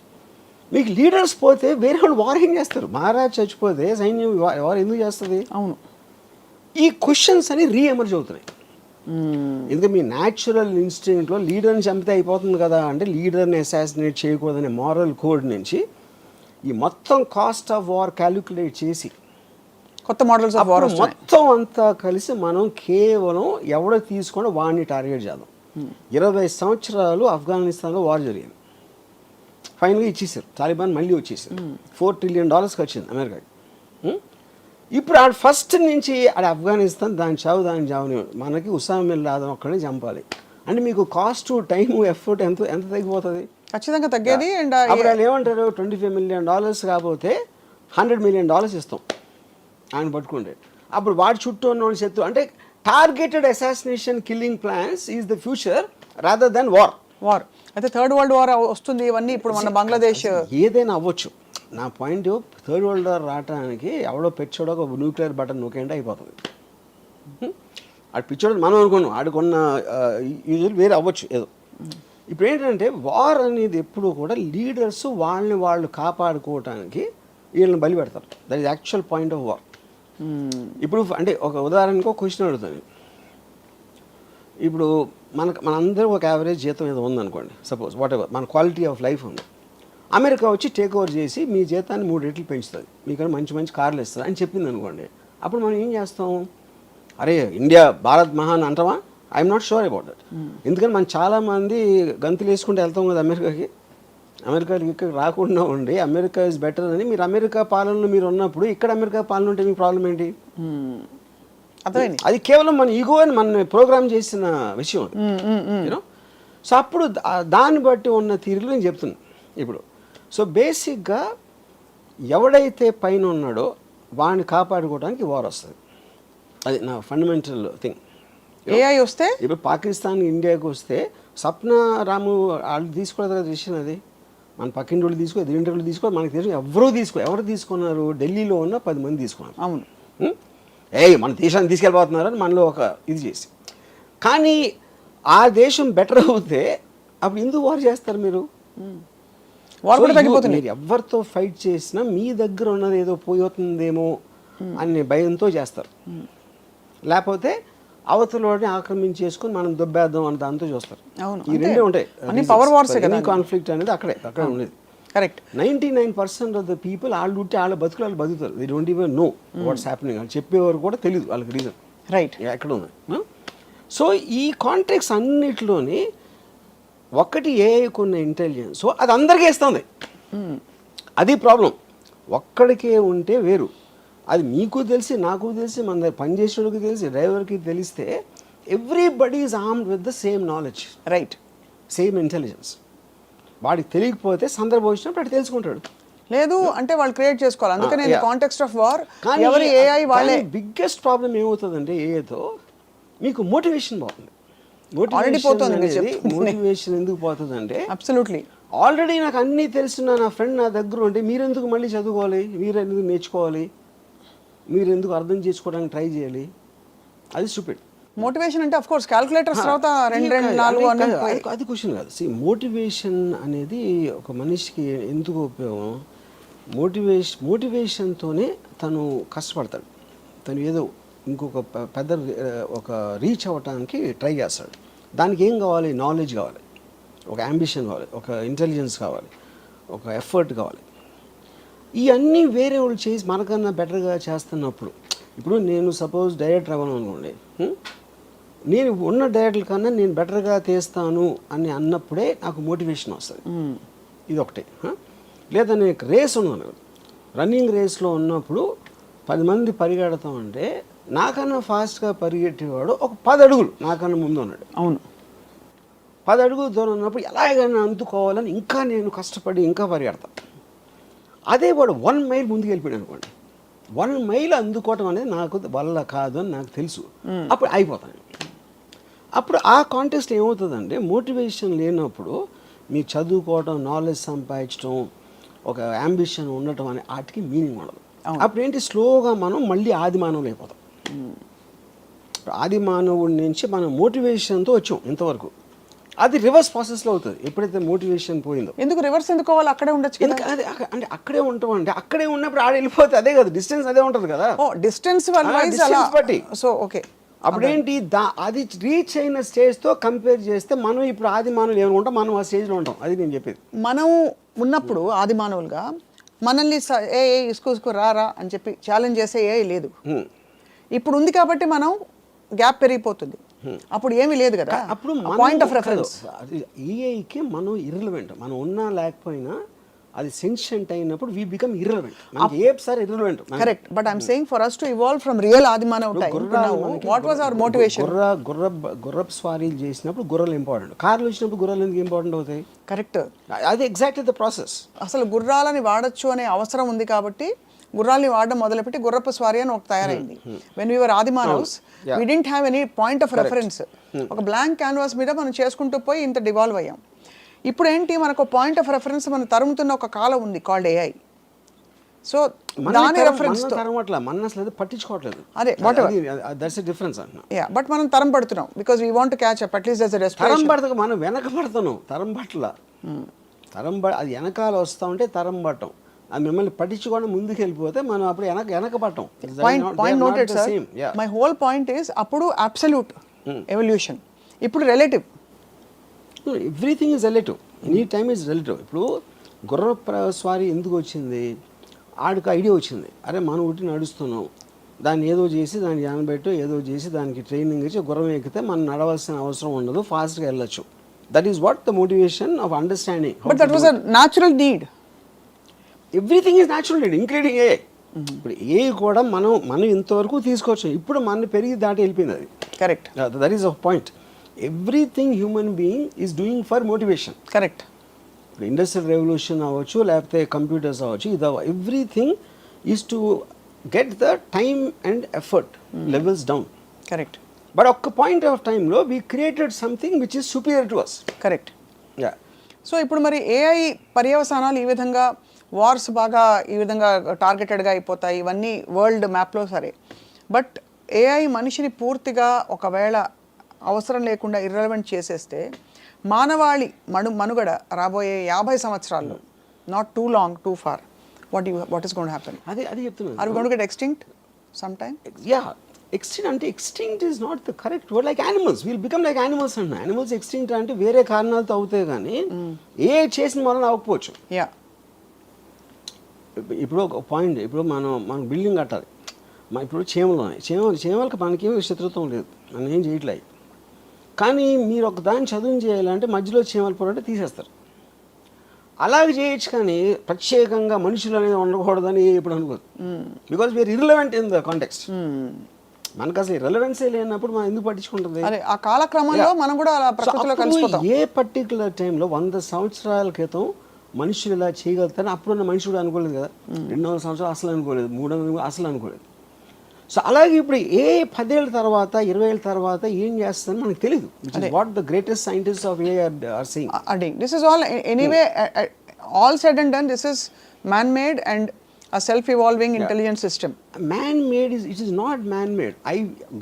మీకు లీడర్స్ పోతే వేరే వాళ్ళు వార్ ఏం చేస్తారు? మహారాజ్ చచ్చిపోతే సైన్యం వార్ ఎందుకు చేస్తుంది? అవును, ఈ క్వశ్చన్స్ అని రీఎమర్జ్ అవుతున్నాయి. ఎందుకంటే మీ న్యాచురల్ ఇన్స్టింక్ట్లో లీడర్ని చంపితే అయిపోతుంది కదా అంటే, లీడర్ని అసాసినేట్ చేయకూడదనే మారల్ కోడ్ నుంచి ఈ మొత్తం కాస్ట్ ఆఫ్ వార్ క్యాలిక్యులేట్ చేసి కొత్త మోడల్స్ ఆఫ్ వార్ మొత్తం అంతా కలిసి మనం కేవలం ఎవడో తీసుకొని వాడిని టార్గెట్ చేద్దాం. 20 సంవత్సరాలు ఆఫ్ఘనిస్తాన్లో వార్ జరిగింది, ఫైనల్గా ఇచ్చేసారు, తాలిబాన్ మళ్ళీ వచ్చేసారు. $4 trillion వచ్చింది అమెరికాకి. ఇప్పుడు ఆడ ఫస్ట్ నుంచి ఆడ ఆఫ్ఘనిస్తాన్ దాని చావుని మనకి ఉసామా బిన్ లాదెన్ ఒక్కడే చంపాలి అంటే మీకు కాస్ట్, టైము, ఎఫర్ట్ ఎంత తగ్గిపోతుంది? ఖచ్చితంగా తగ్గేది. అండ్ అప్పుడు వాళ్ళు ఏమంటారు, $25 million కాకపోతే $100 million ఇస్తాం ఆయన పట్టుకుంటే. అప్పుడు వాడి చుట్టూ ఉన్న వాళ్ళు శత్రు అంటే targeted assassination killing plans is the future rather than war. అయితే థర్డ్ వరల్డ్ వార్ వస్తుంది, ఇవన్నీ ఇప్పుడు మన బంగ్లాదేశ్ ఏదైనా అవ్వచ్చు. నా పాయింట్, థర్డ్ వరల్డ్ వార్ రావడానికి ఎవడో పెచ్చోడో ఒక న్యూక్లియర్ బటన్ నొక్కేంటే అయిపోతుంది. ఆడు పిచ్చోడు మనం అనుకున్నాం, ఆడుకున్న యూజువల్ వేరే అవ్వచ్చు ఏదో. ఇప్పుడు ఏంటంటే వార్ అనేది ఎప్పుడు కూడా లీడర్స్ వాళ్ళని వాళ్ళు కాపాడుకోవటానికి వీళ్ళని బలి పెడతారు. That is actual point of war. ఇప్పుడు అంటే ఒక ఉదాహరణకు ఒక క్వశ్చన్ అడుగుతాను. ఇప్పుడు మనందరూ ఒక యావరేజ్ జీతం ఏదో ఉందనుకోండి, సపోజ్ వాట్ ఎవర్, మన క్వాలిటీ ఆఫ్ లైఫ్ ఉంది. అమెరికా వచ్చి టేక్ ఓవర్ చేసి మీ జీతాన్ని 3 రెట్లు పెంచుతుంది, మీకు మంచి మంచి కార్లు ఇస్తుంది అని చెప్పింది అనుకోండి. అప్పుడు మనం ఏం చేస్తాం? అరే ఇండియా భారత్ మహాన్ అంటామా? I'm not sure about that. ఎందుకంటే మనం చాలామంది గంతులు వేసుకుంటూ వెళ్తాం కదా అమెరికాకి. అమెరికాకి ఇక్కడ రాకుండా ఉండి అమెరికా ఇస్ బెటర్ అని మీరు అమెరికా పాలనలో మీరు ఉన్నప్పుడు ఇక్కడ అమెరికా పాలన ఉంటే మీ ప్రాబ్లం ఏంటి? అర్థమైంది. అది కేవలం మన ఈగో అని మన ప్రోగ్రామ్ చేసిన విషయం అది. యూనో, సో అప్పుడు దాన్ని బట్టి ఉన్న తీరులు నేను చెప్తున్నాను ఇప్పుడు. సో బేసిక్గా ఎవడైతే పైన ఉన్నాడో వాడిని కాపాడుకోవడానికి వార్ వస్తుంది. అది నా ఫండమెంటల్ థింగ్. ఏఐ వస్తే ఇప్పుడు పాకిస్తాన్ ఇండియాకి వస్తే సప్న రాము వాళ్ళు తీసుకోలేదు కదా విషయం. అది మన పక్కింటి వాళ్ళు తీసుకో, ఎదురింటి వాళ్ళు తీసుకో, మనకి తెలిసి ఎవరు తీసుకున్నారు? ఢిల్లీలో ఉన్న 10 మంది తీసుకున్నారు. అవును. మన దేశాన్ని తీసుకెళ్ళిపోతున్నారని మనలో ఒక ఇది చేసి. కానీ ఆ దేశం బెటర్ అవుతే అప్పుడు ఎందుకు వార్ చేస్తారు మీరు? వార్ కూడా తగ్గిపోతుంది. మీరు ఎవరితో ఫైట్ చేసినా మీ దగ్గర ఉన్నది ఏదో పోతుందేమో అనే భయంతో చేస్తారు. లేకపోతే అవతలని ఆక్రమించేసుకుని మనం దొబ్బేద్దాం అని దాంతో చూస్తారు. ఈ రెండే ఉంటాయి. పవర్ వార్స్ కాన్ఫ్లిక్ట్ అనేది అక్కడే ఉండేది. కరెక్ట్. 99% ఆఫ్ ద పీపుల్ వాళ్ళు ఉంటే వాళ్ళ బతుకులు వాళ్ళు బతుకుతారు. They don't even know what's happening. వాళ్ళు చెప్పేవారు కూడా తెలియదు వాళ్ళకి రీజన్. రైట్. ఎక్కడ ఉంది. సో ఈ కాంటాక్ట్స్ అన్నిటిలోని ఒకటి ఏఐకున్న ఇంటెలిజెన్స్, సో అది అందరికీ ఇస్తుంది. అది ప్రాబ్లం. ఒక్కడికే ఉంటే వేరు. అది మీకు తెలిసి, నాకు తెలిసి, మన దగ్గర పనిచేసేవాడికి తెలిసి, డ్రైవర్కి తెలిస్తే everybody is armed with the same knowledge. Right. Same intelligence. వాడికి తెలియకపోతే సందర్భం వచ్చినప్పుడు అటు తెలుసుకుంటాడు. లేదు అంటే వాళ్ళు క్రియేట్ చేసుకోవాలి. అందుకనే కాంటెక్స్ట్ ఆఫ్ వార్ ఎవరి ఏఐ వాళ్ళే. బిగ్గెస్ట్ ప్రాబ్లం ఏమవుతుందంటే ఏఐతో మీకు మోటివేషన్ పోతుంది. మోటివేషన్ ఎందుకు పోతుందంటే అబ్సల్యూట్లీ ఆల్రెడీ నాకు అన్నీ తెలిసిన నా ఫ్రెండ్ నా దగ్గర ఉంటే మీరెందుకు మళ్ళీ చదువుకోవాలి, మీరెందుకు నేర్చుకోవాలి, మీరెందుకు అర్థం చేసుకోవడానికి ట్రై చేయాలి? అది స్టూపిడ్. మోటివేషన్ అంటే ఆఫ్ కోర్స్ క్యాలిక్యులేటర్స్ తర్వాత 2 4 అది క్వశ్చన్ కాదు. మోటివేషన్ అనేది ఒక మనిషికి ఎందుకు ఉపయోగం? మోటివేషన్తోనే తను కష్టపడతాడు. తను ఏదో ఇంకొక పెద్ద ఒక రీచ్ అవ్వటానికి ట్రై చేస్తాడు. దానికి ఏం కావాలి? నాలెడ్జ్ కావాలి, ఒక అంబిషన్ కావాలి, ఒక ఇంటెలిజెన్స్ కావాలి, ఒక ఎఫర్ట్ కావాలి. ఇవన్నీ వేరే వాళ్ళు చేసి మనకన్నా బెటర్గా చేస్తున్నప్పుడు, ఇప్పుడు నేను సపోజ్ డైరెక్టర్ అవ్వను అనుకోండి, నేను ఉన్న డైరెక్టర్ కన్నా నేను బెటర్గా తీస్తాను అని అన్నప్పుడే నాకు మోటివేషన్ వస్తుంది. ఇది ఒకటే. లేదా నేను రేస్ ఉన్నాను, రన్నింగ్ రేస్లో ఉన్నప్పుడు 10 మంది పరిగెడతామంటే నాకన్నా ఫాస్ట్గా పరిగెట్టేవాడు ఒక 10 అడుగులు నాకన్నా ముందు ఉన్నాడు. అవును. 10 అడుగులు దూరం ఉన్నప్పుడు ఎలాగైనా అందుకోవాలని ఇంకా నేను కష్టపడి ఇంకా పరిగెడతాను. అదే వాడు 1 మైల్ ముందుకు వెళ్ళిపోయాడు అనుకోండి, 1 మైల్ అందుకోవటం అనేది నాకు వల్ల కాదు అని నాకు తెలుసు. అప్పుడు అయిపోతాను. అప్పుడు ఆ కాంటెక్స్ట్ ఏమవుతుందంటే మోటివేషన్ లేనప్పుడు మీరు చదువుకోవటం, నాలెడ్జ్ సంపాదించడం, ఒక అంబిషన్ ఉండటం అనే వాటికి మీనింగ్ ఉండదు. అప్పుడు ఏంటి, స్లోగా మనం మళ్ళీ ఆది మానవులు అయిపోతాం. ఆది మానవుడి నుంచి మనం మోటివేషన్తో వచ్చాం ఇంతవరకు. అది రివర్స్ ప్రాసెస్లో అవుతుంది ఎప్పుడైతే మోటివేషన్ పోయిందో. ఎందుకు రివర్స్ ఎందుకు అవ్వాలి? అక్కడే ఉండొచ్చు కదా. అదే అంటే అక్కడే ఉంటాం అంటే అక్కడే ఉన్నప్పుడు ఆడ వెళ్ళిపోతే అదే కదా, డిస్టెన్స్ అదే ఉంటుంది కదా. డిస్టెన్స్ బట్టి. సో ఓకే, అప్పుడేంటి అది రీచ్ అయిన స్టేజ్తో కంపేర్ చేస్తే మనం ఇప్పుడు ఆది మానవులు ఏమైనా ఉంటాం, మనం ఆ స్టేజ్లో ఉంటాం. అది నేను చెప్పేది. మనం ఉన్నప్పుడు ఆది మానవులుగా మనల్ని ఇసుకు రారా అని చెప్పి ఛాలెంజ్ చేసే ఏ లేదు. ఇప్పుడు ఉంది కాబట్టి మనం గ్యాప్ పెరిగిపోతుంది. అప్పుడు ఏమీ లేదు కదా. అప్పుడు పాయింట్ ఆఫ్ రెఫరెన్స్ ఏఐకి మనం ఇర్రెలవెంట్. మనం ఉన్నా లేకపోయినా అది సెన్షియంట్ అయినప్పుడు వి బికమ్ ఇర్రెలవెంట్. మనకి ఏసారి irrelevant. Correct. But I'm saying for us to evolve from real ఆది మానవ time. What was our motivation? గుర్రపు స్వారీలు చేసినప్పుడు గుర్రాలు ఇంపార్టెంట్. కార్లు వచ్చినప్పుడు గుర్రాలు ఎందుకు ఇంపార్టెంట్ అవుతాయి? కరెక్ట్. అది ఎగ్జాక్ట్లీ ద ప్రాసెస్. అసలు గుర్రాలని వాడచ్చు అనే అవసరం ఉంది కాబట్టి గుర్రాలని వాడడం మొదలుపెట్టి గుర్రపు స్వారీ అని ఒక తయారైంది. వెన్ వీ వర్ ఆది మానవ్స్ we didn't have any point of reference. ఒక బ్లాంక్ క్యాన్వాస్ మీద మనం చేసుకుంటూ పోయి ఇంత డివాల్వ్ అయ్యాం. ఇప్పుడు ఏంటి, మనకు పాయింట్ ఆఫ్ రెఫరెన్స్ మనం తరుముతున్న ఒక కాలం ఉంది కాల్డ్ ఏఐ. సో దాని రెఫరెన్స్ పట్టించుకోవట్లేదు. అదే దట్స్ ఎ డిఫరెన్స్ అన్న. యా, బట్ మనం తరం పడుతున్నాం because we want to catch up at least that's a respiration. తరం పడతాం, మనం వెనక పడతాను. తరం పట్ల అది వెనకాల వస్తూ ఉంటే తరం పట్టం. అది మిమ్మల్ని పట్టించుకోవడం ముందుకు వెళ్ళిపోతే మనం అప్పుడు వెనక పట్టం. Point noted sir. My whole point is అప్పుడు అబ్సల్యూట్ ఎవల్యూషన్, ఇప్పుడు relative. Everything is relative. Any time is relative. ఇప్పుడు స్వారీ ఎందుకు వచ్చింది? ఆడికి ఐడియా వచ్చింది, అరే మనం ఒకటి నడుస్తున్నాం, దాన్ని ఏదో చేసి దాన్ని జానబెట్టు ఏదో చేసి దానికి ట్రైనింగ్ ఇచ్చి గుర్రం ఎక్కితే మనం నడవాల్సిన అవసరం ఉండదు, ఫాస్ట్గా వెళ్ళొచ్చు. That is what the motivation of understanding. But that was a natural need. Everything is natural need including a. ఇప్పుడు ఏ కూడా మనం ఇంతవరకు తీసుకోవచ్చు, ఇప్పుడు మన పెరిగి దాటి వెళ్ళిపోయింది అది. Correct. That is a point. Everything human being is doing for motivation. Correct. ఇప్పుడు ఇండస్ట్రియల్ రెవల్యూషన్ అవ్వచ్చు, లేకపోతే కంప్యూటర్స్ అవ్వచ్చు, ఇది everything is to get the time and effort levels down. Correct. But ఒక్క పాయింట్ ఆఫ్ టైంలో we created something which is superior to us. Correct. Yeah. So ఇప్పుడు మరి AI పర్యవసానాలు ఈ విధంగా వార్స్ బాగా ఈ విధంగా టార్గెటెడ్గా అయిపోతాయి, ఇవన్నీ వరల్డ్ మ్యాప్లో సరే. బట్ ఏఐ మనిషిని పూర్తిగా ఒకవేళ అవసరం లేకుండా ఇర్రెలవెంట్ చేసేస్తే మానవాళి మనుగడ రాబోయే 50 సంవత్సరాల్లో, not too long too far, what is going to happen? అది చెప్తున్నాను. Are we going to get extinct some time? Yeah. Extinct అంటే extinct is not the correct word. Like animals will become like animals అన్న. Animals extinct అంటే వేరే కారణాలతో అవుతాయి కానీ ఏ చేసిన వలన అవ్వకపోవచ్చు. యా. ఇప్పుడు ఒక పాయింట్, ఇప్పుడు మనం బిల్డింగ్ కట్టాలి, ఇప్పుడు చీమలు ఉన్నాయి, చీమలకి మనకేమీ శత్రుత్వం లేదు, మనం ఏం చేయట్లేదు. కానీ మీరు ఒక దాన్ని చదువు చేయాలంటే మధ్యలో చీమలు పొరంటే తీసేస్తారు. అలాగే చేయొచ్చు కానీ ప్రత్యేకంగా మనుషులు అనేది ఉండకూడదని ఎప్పుడు అనుకోదు. Because we are irrelevant in the context. మనకు అసలు రెలవెన్సే లేనప్పుడు మనం ఎందుకు పట్టించుకుంటుంది? అదే ఆ కాలక్రమంలో మనం కూడా అలా ప్రకృతిలో కలిసిపోతాం. ఏ పర్టికులర్ టైంలో 100 సంవత్సరాల క్రితం మనుషులు ఇలా చేయగలుగుతారని అప్పుడున్న మనిషి కూడా అనుకోలేదు కదా. 200 సంవత్సరాలు అసలు అనుకోలేదు, 300 అసలు అనుకోలేదు. సో అలాగే ఇప్పుడు 10 ఏళ్ళ తర్వాత 20 ఏళ్ళ తర్వాత ఏం చేస్తుందని మనకు తెలియదు. What the greatest scientist of AI are saying. This is all anyway, all said and done, this is man-made and a self-evolving intelligent system. Man-made it is not man-made.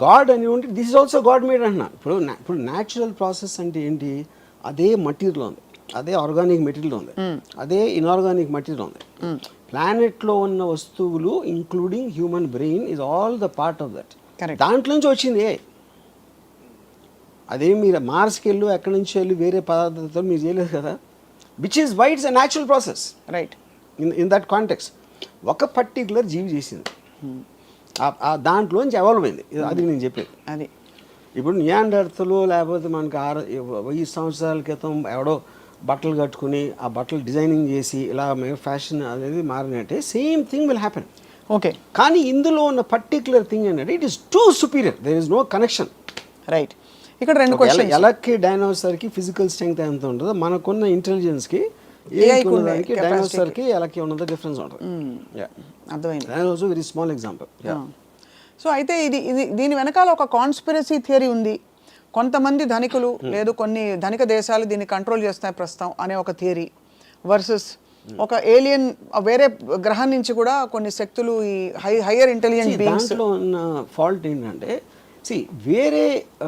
God అని ఉంటే this is also God-made అంటున్నా. ఇప్పుడు natural process అంటే ఏంటి? అదే material ఉంది, అదే organic material ఉంది, అదే ఇన్ఆర్గానిక్ మెటీరియల్ ఉంది. ప్లానెట్లో ఉన్న వస్తువులు including human brain is all the part of that. దాంట్లో నుంచి వచ్చింది. అదే మీరు మార్స్కి వెళ్ళు, ఎక్కడి నుంచి వెళ్ళి వేరే పదార్థాలతో మీరు చేయలేదు కదా. Which is why it's a natural process. Right. In that context ఒక పర్టికులర్ జీవి చేసింది, దాంట్లోంచి ఎవాల్వ్ అయింది. అది నేను చెప్పేది. అది ఇప్పుడు నియాండర్తలు లేకపోతే మనకి 1000 సంవత్సరాల క్రితం ఎవడో బట్టలు కట్టుకుని ఆ బట్టలు డిజైనింగ్ చేసి ఇలా ఫ్యాషన్ అనేది మారినట్టే same thing will happen. Okay. కానీ ఇందులో ఉన్న పర్టికులర్ థింగ్ ఏంటంటే it is too superior, there is no connection. Right. ఇక్కడ 2 క్వశ్చన్స్. ఎలక్కి డైనోసార్కి ఫిజికల్ స్ట్రెంగ్త్ ఎంత ఉంటుందో మనకున్న ఇంటెలిజెన్స్కి ఏఐకి డైనోసార్కి ఎలక్కి ఉన్నది డిఫరెన్స్ ఉంటుంది. అర్థమైంది. That also very small example. So అయితే ఇది దీని వెనకాల ఒక కాన్స్పిరసీ థియరీ ఉంది. కొంతమంది ధనికులు లేదు కొన్ని ధనిక దేశాలు దీన్ని కంట్రోల్ చేస్తున్నాయి ప్రస్తుతం అనే ఒక థియరీ వర్సెస్ ఒక ఏలియన్ వేరే గ్రహం నుంచి కూడా కొన్ని శక్తులు ఈ హైయర్ ఇంటెలిజెంట్ బీయింగ్స్. దాంట్లో ఉన్న ఫాల్ట్ ఏంటంటే వేరే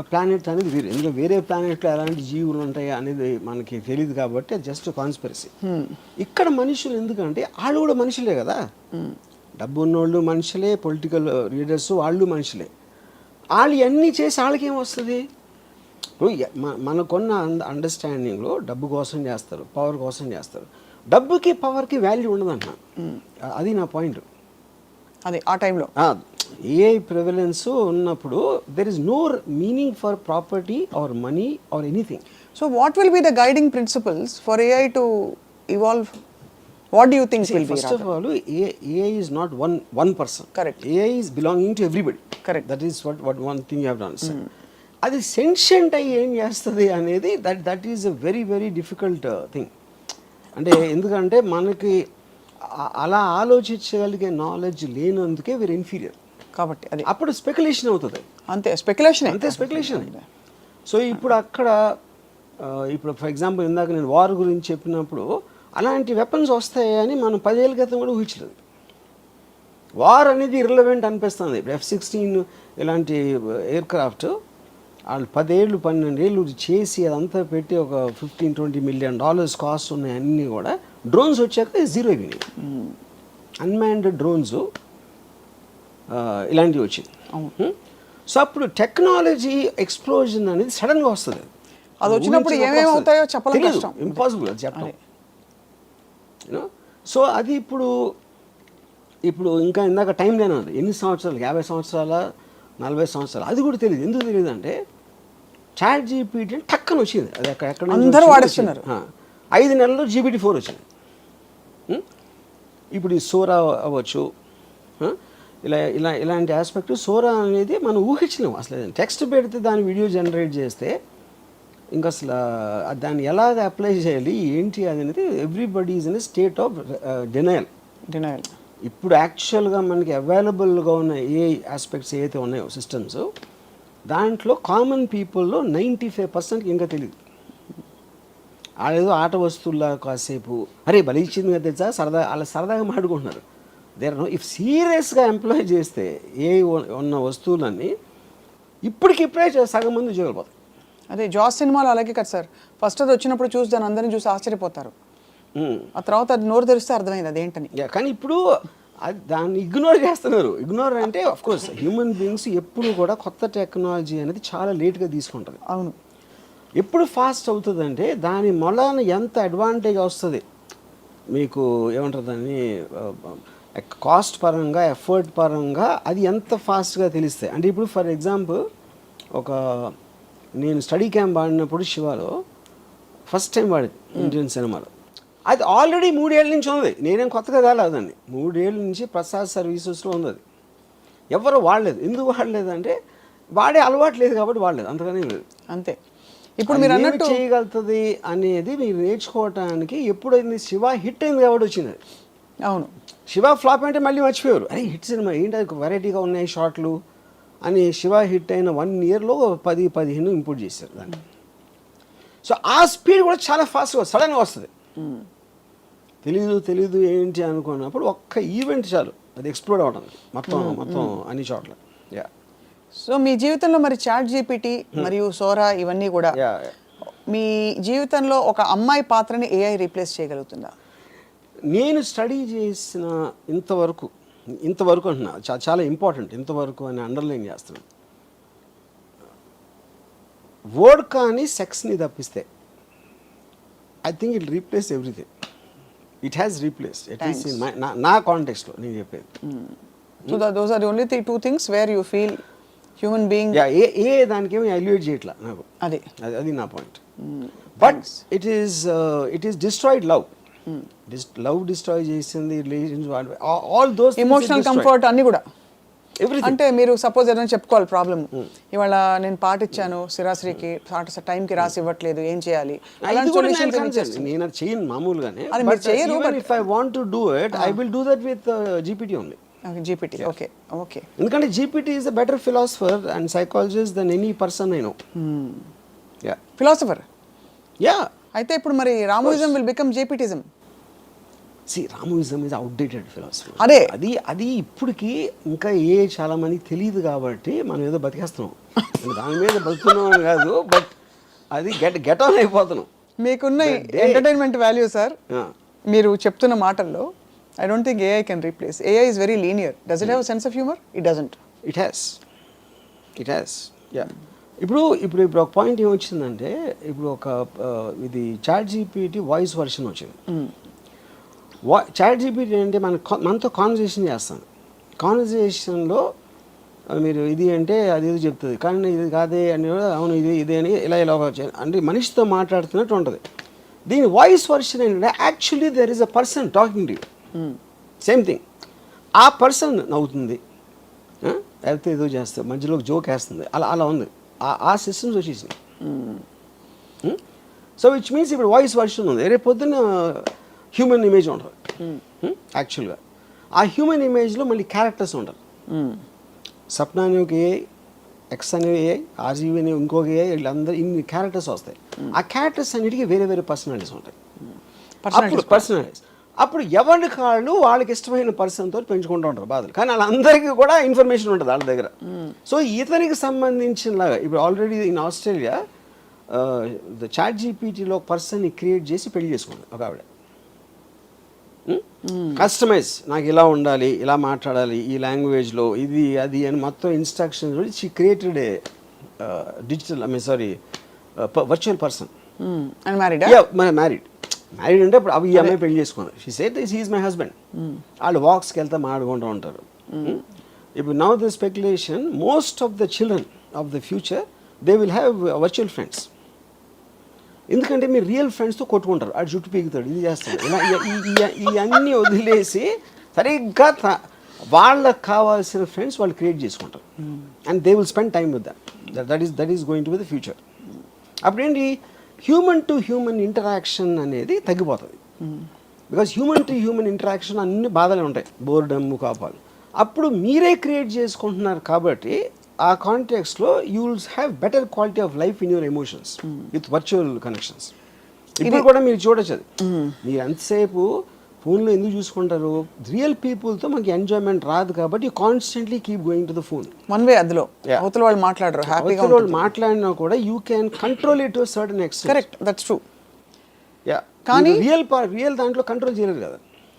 ప్లానెట్ అనేది వేరే, ఎందుకంటే వేరే ప్లానెట్లో ఎలాంటి జీవులు ఉంటాయి అనేది మనకి తెలియదు కాబట్టి జస్ట్ కాన్స్పిరసీ. ఇక్కడ మనుషులు ఎందుకంటే వాళ్ళు కూడా మనుషులే కదా, డబ్బు ఉన్నోళ్ళు మనుషులే, పొలిటికల్ లీడర్స్ వాళ్ళు మనుషులే. వాళ్ళు ఇవన్నీ చేసి వాళ్ళకి ఏమొస్తుంది? ఇప్పుడు మనకున్న అండర్స్టాండింగ్లో డబ్బు కోసం చేస్తారు, పవర్ కోసం చేస్తారు. డబ్బుకి పవర్కి వాల్యూ ఉండదంట. అది నా పాయింట్. అది ఆ టైంలో ఏఐ ప్రివలెన్స్ ఉన్నప్పుడు there is no meaning for property or money or anything. So what will be the guiding principles for AI to evolve? What do you think will be? First of all, AI is not one person. Correct. AI is belonging to everybody. Correct. That is what one thing you have to understand. అది sentient అయ్యి ఏం చేస్తుంది అనేది that is a very very difficult thing. అంటే ఎందుకంటే మనకి అలా ఆలోచించగలిగే knowledge లేనందుకే వీరు ఇన్ఫీరియర్ కాబట్టి అది అప్పుడు స్పెక్యులేషన్ అవుతుంది. అంతే స్పెక్యులేషన్. సో ఇప్పుడు అక్కడ ఇప్పుడు ఫర్ ఎగ్జాంపుల్ ఇందాక నేను వార్ గురించి చెప్పినప్పుడు అలాంటి వెపన్స్ వస్తాయని మనం 10 ఏళ్ళ క్రితం కూడా ఊహించలేదు. వార్ అనేది ఇర్రెలవెంట్ అనిపిస్తుంది. ఇప్పుడు F-16 ఇలాంటి ఎయిర్ క్రాఫ్ట్ వాళ్ళు 10 ఏళ్ళు 12 ఏళ్ళు చేసి అదంతా పెట్టి ఒక $15-20 మిలియన్ కాస్ట్ ఉన్నాయి. అన్నీ కూడా డ్రోన్స్ వచ్చాక జీరో అయిపోయినాయి. అన్మాన్డ్ డ్రోన్స్ ఇలాంటివి వచ్చింది. సో అప్పుడు టెక్నాలజీ ఎక్స్ప్లోజన్ అనేది సడన్గా వస్తుంది. అది వచ్చినప్పుడు ఏమేమి అవుతాయో చెప్పలేదు, ఇంపాసిబుల్ అది చెప్పడం. యూనో. సో అది ఇప్పుడు ఇంకా ఇందాక టైం లేని ఉంది, ఎన్ని సంవత్సరాలు, 50 సంవత్సరాల 40 సంవత్సరాలు, అది కూడా తెలియదు. ఎందుకు తెలియదు అంటే చాట్ జీపీటీ టక్కన వచ్చింది. అది ఎక్కడ అందరూ వాడేస్తున్నారు. 5 నెలల్లో GPT-4 వచ్చింది. ఇప్పుడు ఈ సోరా అవ్వచ్చు, ఇలాంటి ఆస్పెక్ట్. సోరా అనేది మనం ఊహించలేము అసలు. టెక్స్ట్ పెడితే దాని వీడియో జనరేట్ చేస్తే ఇంకా అసలు దాన్ని ఎలాగ అప్లై చేయాలి ఏంటి అనేది everybody is in state of denial. ఇప్పుడు యాక్చువల్గా మనకి అవైలబుల్గా ఉన్న ఏ ఆస్పెక్ట్స్ ఏవైతే ఉన్నాయో సిస్టమ్స్, దాంట్లో కామన్ పీపుల్లో 95% ఇంకా తెలియదు. వాళ్ళేదో ఆట వస్తువుల్లా కాసేపు అరే బలి ఇచ్చింది కదా తెచ్చా సరదాగా మాట్లాడుకుంటున్నారు. ఇఫ్ సీరియస్గా ఎంప్లాయ్ చేస్తే ఏ ఉన్న వస్తువులన్నీ ఇప్పటికిప్పుడే సగం మంది ఉద్యోగాలు పోతాయి. అదే జాస్ సినిమాలో అలాగే కదా సార్, ఫస్ట్ అది వచ్చినప్పుడు చూసి దాన్ని అందరిని చూసి ఆశ్చర్యపోతారు, ఆ తర్వాత అది నోరు తెరిస్తే అర్థమైంది అదేంటని. కానీ ఇప్పుడు దాన్ని ఇగ్నోర్ చేస్తున్నారు. ఇగ్నోర్ అంటే అఫ్కోర్స్ హ్యూమన్ బీయింగ్స్ ఎప్పుడు కూడా కొత్త టెక్నాలజీ అనేది చాలా లేట్గా తీసుకుంటుంది. అవును. ఎప్పుడు ఫాస్ట్ అవుతుందంటే దాని మొలాన ఎంత అడ్వాంటేజ్ వస్తుంది మీకు, ఏమంటారు దాన్ని, కాస్ట్ పరంగా ఎఫర్ట్ పరంగా అది ఎంత ఫాస్ట్గా తెలుస్తాయి. అంటే ఇప్పుడు ఫర్ ఎగ్జాంపుల్ నేను స్టడీ క్యాంప్ ఆడినప్పుడు శివాలో ఫస్ట్ టైం వాడింది ఇండియన్ సినిమాలో. అది ఆల్రెడీ 3 ఏళ్ళ నుంచి ఉంది, నేనేం కొత్తగా కాలేదండి. 3 ఏళ్ళ నుంచి ప్రసాద్ సర్వీసెస్లో ఉంది. అది ఎవరు వాడలేదు. ఎందుకు వాడలేదు అంటే వాడే అలవాటు లేదు కాబట్టి వాడలేదు, అంతగానే లేదు. అంతే. ఇప్పుడు మీరు అన్నట్టు చేయగలుగుతుంది అనేది మీరు నేర్చుకోవటానికి ఎప్పుడైంది శివ హిట్ అయింది కాబట్టి వచ్చింది. అవును. శివ ఫ్లాప్ అంటే మళ్ళీ మర్చిపోయారు, అరే హిట్ సినిమా ఏంటి అది వెరైటీగా ఉన్నాయి షార్ట్లు అని. శివ హిట్ అయిన 1 ఇయర్లో 10-15 ఇంపోర్ట్ చేశారు దాన్ని. సో ఆ స్పీడ్ కూడా చాలా ఫాస్ట్గా సడన్గా వస్తుంది. తెలీదు ఏంటి అనుకున్నప్పుడు ఒక్క ఈవెంట్ చాలు అది ఎక్స్ప్లోర్ అవ్వడానికి మొత్తం అన్ని చోట్ల. యా. సో మీ జీవితంలో మరి చాట్ జీపీటీ మరియు సోరా ఇవన్నీ కూడా మీ జీవితంలో ఒక అమ్మాయి పాత్రని ఏఐ రీప్లేస్ చేయగలుగుతుందా? నేను స్టడీ చేసిన ఇంతవరకు అంటున్నా, చాలా ఇంపార్టెంట్ ఇంతవరకు అని అండర్లైన్ చేస్తున్నాను. వర్డ్ కానీ సెక్స్ని తప్పిస్తే I think it replace everything. It has replaced at least in నా కాంటెక్స్ట్లో నేను చెప్పేది. So those are the only 2 things where you feel human being. ఏ దానికేమో ఎలివేట్ చేయట్లా నాకు, అది నా point. But it is destroyed love. Love destroy చేసింది, relations, all those emotional comfort అన్ని కూడా. అంటే మీరు సపోజ్ ఏదైనా చెప్పుకోవాలి ప్రాబ్లమ్, ఇవాళ నేను పాట ఇచ్చాను సిరాశ్రీకి, పాట టైంకి రాసి ఇవ్వట్లేదు, ఏం చేయాలి? నేను అది చేయను మామూలుగానే. If I want to do it I will do that with GPT only. GPT. Okay. ఎందుకంటే GPT is a better philosopher and psychologist then any person I know. Philosopher. Yeah. అయితే ఇప్పుడు మరి Ramuism will become GPTism. Ramuism is outdated philosophy. అదే అది ఇప్పటికి ఇంకా చాలా మందికి తెలియదు కాబట్టి మనం ఏదో బతికేస్తున్నాం. దాని మీద బతుకుతున్నాం కాదు, బట్ అది గెట్ ఆన్ అయిపోతున్నాం. మీకున్న ఎంటర్టైన్మెంట్ వాల్యూ సార్ మీరు చెప్తున్న మాటల్లో, I don't think AI can replace. AI is very linear. Does it have a sense of humor? It doesn't. It has. Yeah. ఇప్పుడు ఒక పాయింట్ ఏమొచ్చిందంటే, ఇప్పుడు ఇది చాట్ జీపీటీ వాయిస్ వర్షన్ వచ్చింది. చాట్ జీపీటీ అంటే మనతో కాన్వర్సేషన్ చేస్తాను. కాన్వర్సేషన్లో మీరు ఇది అంటే అది ఇది చెప్తుంది, కానీ ఇది కాదే అని, అవును ఇది అని ఇలా అంటే మనిషితో మాట్లాడుతున్నట్టు ఉంటుంది. దీని వాయిస్ వర్షన్ ఏంటంటే actually there is a person talking to you. Same thing. ఆ పర్సన్ నవ్వుతుంది, లేకపోతే ఏదో చేస్తుంది, మధ్యలో జోక్ వేస్తుంది, అలా ఉంది. ఆ సిస్టమ్స్ వచ్చేసినాయి. సో విచ్ మీన్స్ ఇప్పుడు వాయిస్ వర్షన్ ఉంది, రేపు పొద్దున్న హ్యూమన్ ఇమేజ్ ఉంటుంది యాక్చువల్గా. ఆ హ్యూమన్ ఇమేజ్లో మళ్ళీ క్యారెక్టర్స్ ఉంటారు. సప్న అనే ఒక ఏఐ, ఎక్స్ అనేవి ఏఐ, ఆర్జీవి అనే ఇంకొక ఏఐ, వీళ్ళందరూ ఇన్ని క్యారెక్టర్స్ వస్తాయి. ఆ క్యారెక్టర్స్ అన్నిటికీ వేరే పర్సనాలిటీస్ ఉంటాయి. పర్సనాలిటీస్ అప్పుడు ఎవరి కాళ్ళు వాళ్ళకి ఇష్టమైన పర్సన్తో పెంచుకుంటూ ఉంటారు బాధలు, కానీ వాళ్ళందరికీ కూడా ఇన్ఫర్మేషన్ ఉంటుంది వాళ్ళ దగ్గర. సో ఇతనికి సంబంధించినలాగా ఇప్పుడు ఆల్రెడీ ఇన్ ఆస్ట్రేలియా చాట్ జీపీటీలో ఒక పర్సన్ని క్రియేట్ చేసి పెళ్లి చేసుకుంది ఒక ఆవిడ. కస్టమైజ్, నాకు ఇలా ఉండాలి, ఇలా మాట్లాడాలి, ఈ లాంగ్వేజ్లో, ఇది అది అని మొత్తం instructions she created a digital virtual person. Married. Married అంటే ఇప్పుడు అవి ఈ అమ్మాయి పెళ్లి చేసుకున్నారు. She said this is my husband. వాళ్ళు వాక్స్కి వెళ్తా మాట్లాడుకుంటూ ఉంటారు. ఇప్పుడు now the speculation most of the children of the future they will have virtual friends. ఎందుకంటే మీరు రియల్ ఫ్రెండ్స్తో కొట్టుకుంటారు, ఆడు జుట్టు పీకుతాడు, ఇది చేస్తాడు, ఇలా ఇవన్నీ వదిలేసి సరిగ్గా వాళ్ళకి కావాల్సిన ఫ్రెండ్స్ వాళ్ళు క్రియేట్ చేసుకుంటారు. And they will spend time with that is going to be the future. అప్పుడేంటి హ్యూమన్ టు హ్యూమన్ ఇంటరాక్షన్ అనేది తగ్గిపోతుంది. Because human to human interaction అన్ని బాధలే ఉంటాయి, బోర్డమ్, కాపాలు. అప్పుడు మీరే క్రియేట్ చేసుకుంటున్నారు కాబట్టి ఆ కాంటెక్స్లో you will have better quality of life in your emotions with virtual connections. ఇప్పుడు కూడా మీరు చూడొచ్చు అది. మీరు ఎంతసేపు ఫోన్లో ఎందుకు చూసుకుంటారు? రియల్ పీపుల్తో మనకి ఎంజాయ్మెంట్ రాదు కాబట్టి constantly keep going to the phone. One way అందులో అవతల వాళ్ళు మాట్లాడరు, హ్యాపీగా అవతల వాళ్ళు మాట్లాడినా కూడా you can control it to certain extent. Correct, that's true. Yeah, కానీ రియల్ దాంట్లో కంట్రోల్ చేయలేదు కదా.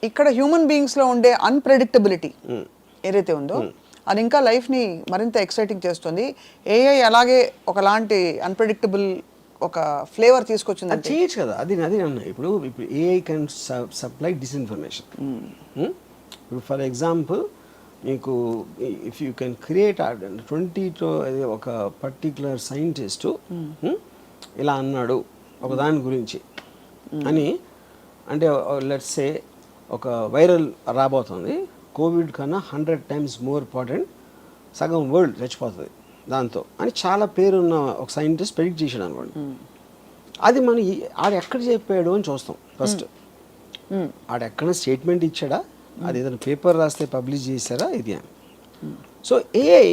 ఇక్కడ హ్యూమన్ బీయింగ్స్లో ఉండే అన్ప్రెడిక్టబిలిటీ ఏదైతే ఉందో అది ఇంకా లైఫ్ని మరింత ఎక్సైటింగ్ చేస్తుంది. ఏఐ అలాగే ఒకలాంటి అన్ప్రెడిక్టబుల్ ఒక ఫ్లేవర్ తీసుకొచ్చింది. అది చేయొచ్చు కదా, అది అన్న. ఇప్పుడు ఏఐ కెన్ సప్లై డిస్ఇన్ఫర్మేషన్. ఇప్పుడు ఫర్ ఎగ్జాంపుల్ మీకు ఇఫ్ యూ కెన్ క్రియేట్ 20 ఒక పర్టిక్యులర్ సైంటిస్టు ఇలా అన్నాడు ఒక దాని గురించి అని, అంటే లెట్స్ సే ఒక వైరల్ రాబోతుంది, కోవిడ్ కన్నా 100 times మోర్ ఇంపార్టెంట్, సగం వరల్డ్ చచ్చిపోతుంది దాంతో అని చాలా పేరున్న ఒక సైంటిస్ట్ ప్రెడిక్ట్ చేశాడు అనుకోండి. అది మన ఆడు ఎక్కడ చెప్పాడు అని చూస్తాం ఫస్ట్. ఆడు ఎక్కడ స్టేట్మెంట్ ఇచ్చాడా, అది ఏదైనా పేపర్ రాస్తే పబ్లిష్ చేశారా, ఇది అని. So AI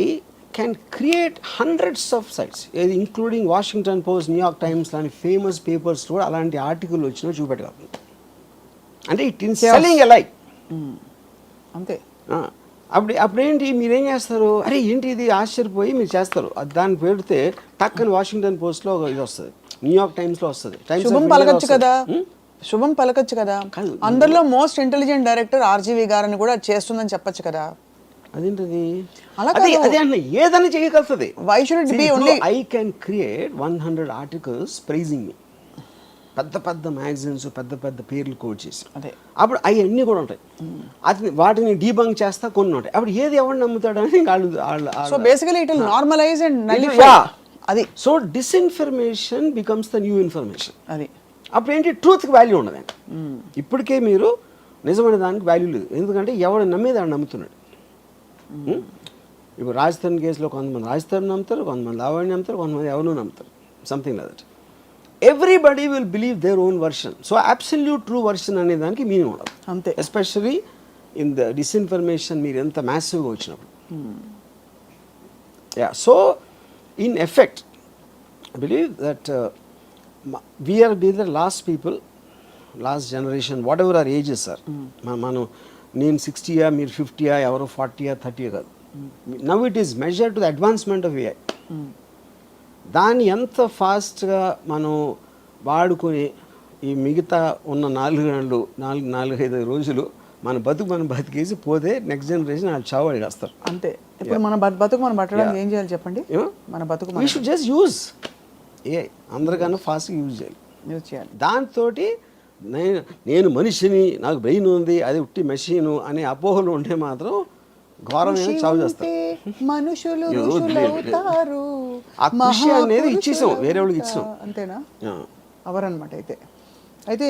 can create hundreds of sites, ఇది including Washington Post, New York Times లాంటి ఫేమస్ పేపర్స్ కూడా అలాంటి ఆర్టికల్ వచ్చినా చూపెట్టగలరు. అంటే it in selling a like అంతే. అప్పుడేంటి మీరేం చేస్తారు, అరే ఏంటి ఇది ఆశ్చర్యపోయి మీరు చేస్తారు. దాన్ని పెడితే టక్కని వాషింగ్టన్ పోస్ట్లో ఇది వస్తుంది, న్యూయార్క్ టైమ్స్లో వస్తుంది. శుభం పలకచ్చు కదా, శుభం పలకచ్చు కదా. అందరిలో మోస్ట్ ఇంటెలిజెంట్ డైరెక్టర్ ఆర్జీవి గారని కూడా చేస్తుందని చెప్పొచ్చు కదా. అదేంటది అలాగే అదే అన్న ఏదైనా చేయగలుగుతుంది. Why should it be only I can create 100 articles praising me, పెద్ద పెద్ద మ్యాగజైన్స్ పెద్ద పెద్ద పేర్లు కోడ్ చేసి, అప్పుడు అవన్నీ కూడా ఉంటాయి. అది వాటిని డీబంక్ చేస్తా కొన్ని ఉంటాయి. అప్పుడు ఏది ఎవరు నమ్ముతాడు అని so basically it will normalize and అది. So disinformation becomes the new information. అది అప్పుడు ఏంటి, ట్రూత్కి వాల్యూ ఉండదు. ఇప్పటికే మీరు నిజమైన దానికి వాల్యూ లేదు, ఎందుకంటే ఎవడు నమ్మేది ఆడు నమ్ముతున్నాడు. ఇప్పుడు రాజస్థాన్ కేసులో కొంతమంది రాజస్థాన్ నమ్ముతారు, కొంతమంది లావణ్య నమ్ముతారు, కొంతమంది ఎవరు నమ్ముతారు, something like that. Everybody will believe their own version. So absolute true version అనే దానికి మీనింగ్ ఉండదు అంతే. ఎస్పెషల్లీ ఇన్ ద డిస్ఇన్ఫర్మేషన్ మీరు ఎంత మ్యాసివ్గా వచ్చినప్పుడు. Yeah, so in effect I believe that we're be the last people, last generation, whatever or ages sir. మనం నేను 60 మీరు 50 ఎవరో 40 30 కాదు. Now it is measure to the advancement of AI. దాన్ని ఎంత ఫాస్ట్గా మనం వాడుకొని ఈ మిగతా ఉన్న 4-5 రోజులు మన బతికేసి పోతే నెక్స్ట్ జనరేషన్ వాళ్ళు చావు వేస్తారు అంతే. ఇప్పుడు మన బతుకు మనం పట్టడానికి ఏం చేయాలి చెప్పండి? మన బతుకు we should just use AI, అందరికన్నా ఫాస్ట్గా యూజ్ చేయాలి. దాంతో నేను మనిషిని, నాకు బ్రెయిన్ ఉంది, అది ఉట్టి మెషిను అనే అపోహలు ఉంటే మాత్రం ఘోరమైన చావు చేస్తారు. మనుషులు ఆ కృషి అనేది ఇచ్చేసాం, వేరే వాళ్ళకి ఇచ్చాం అంతేనా అవరనమాట. అయితే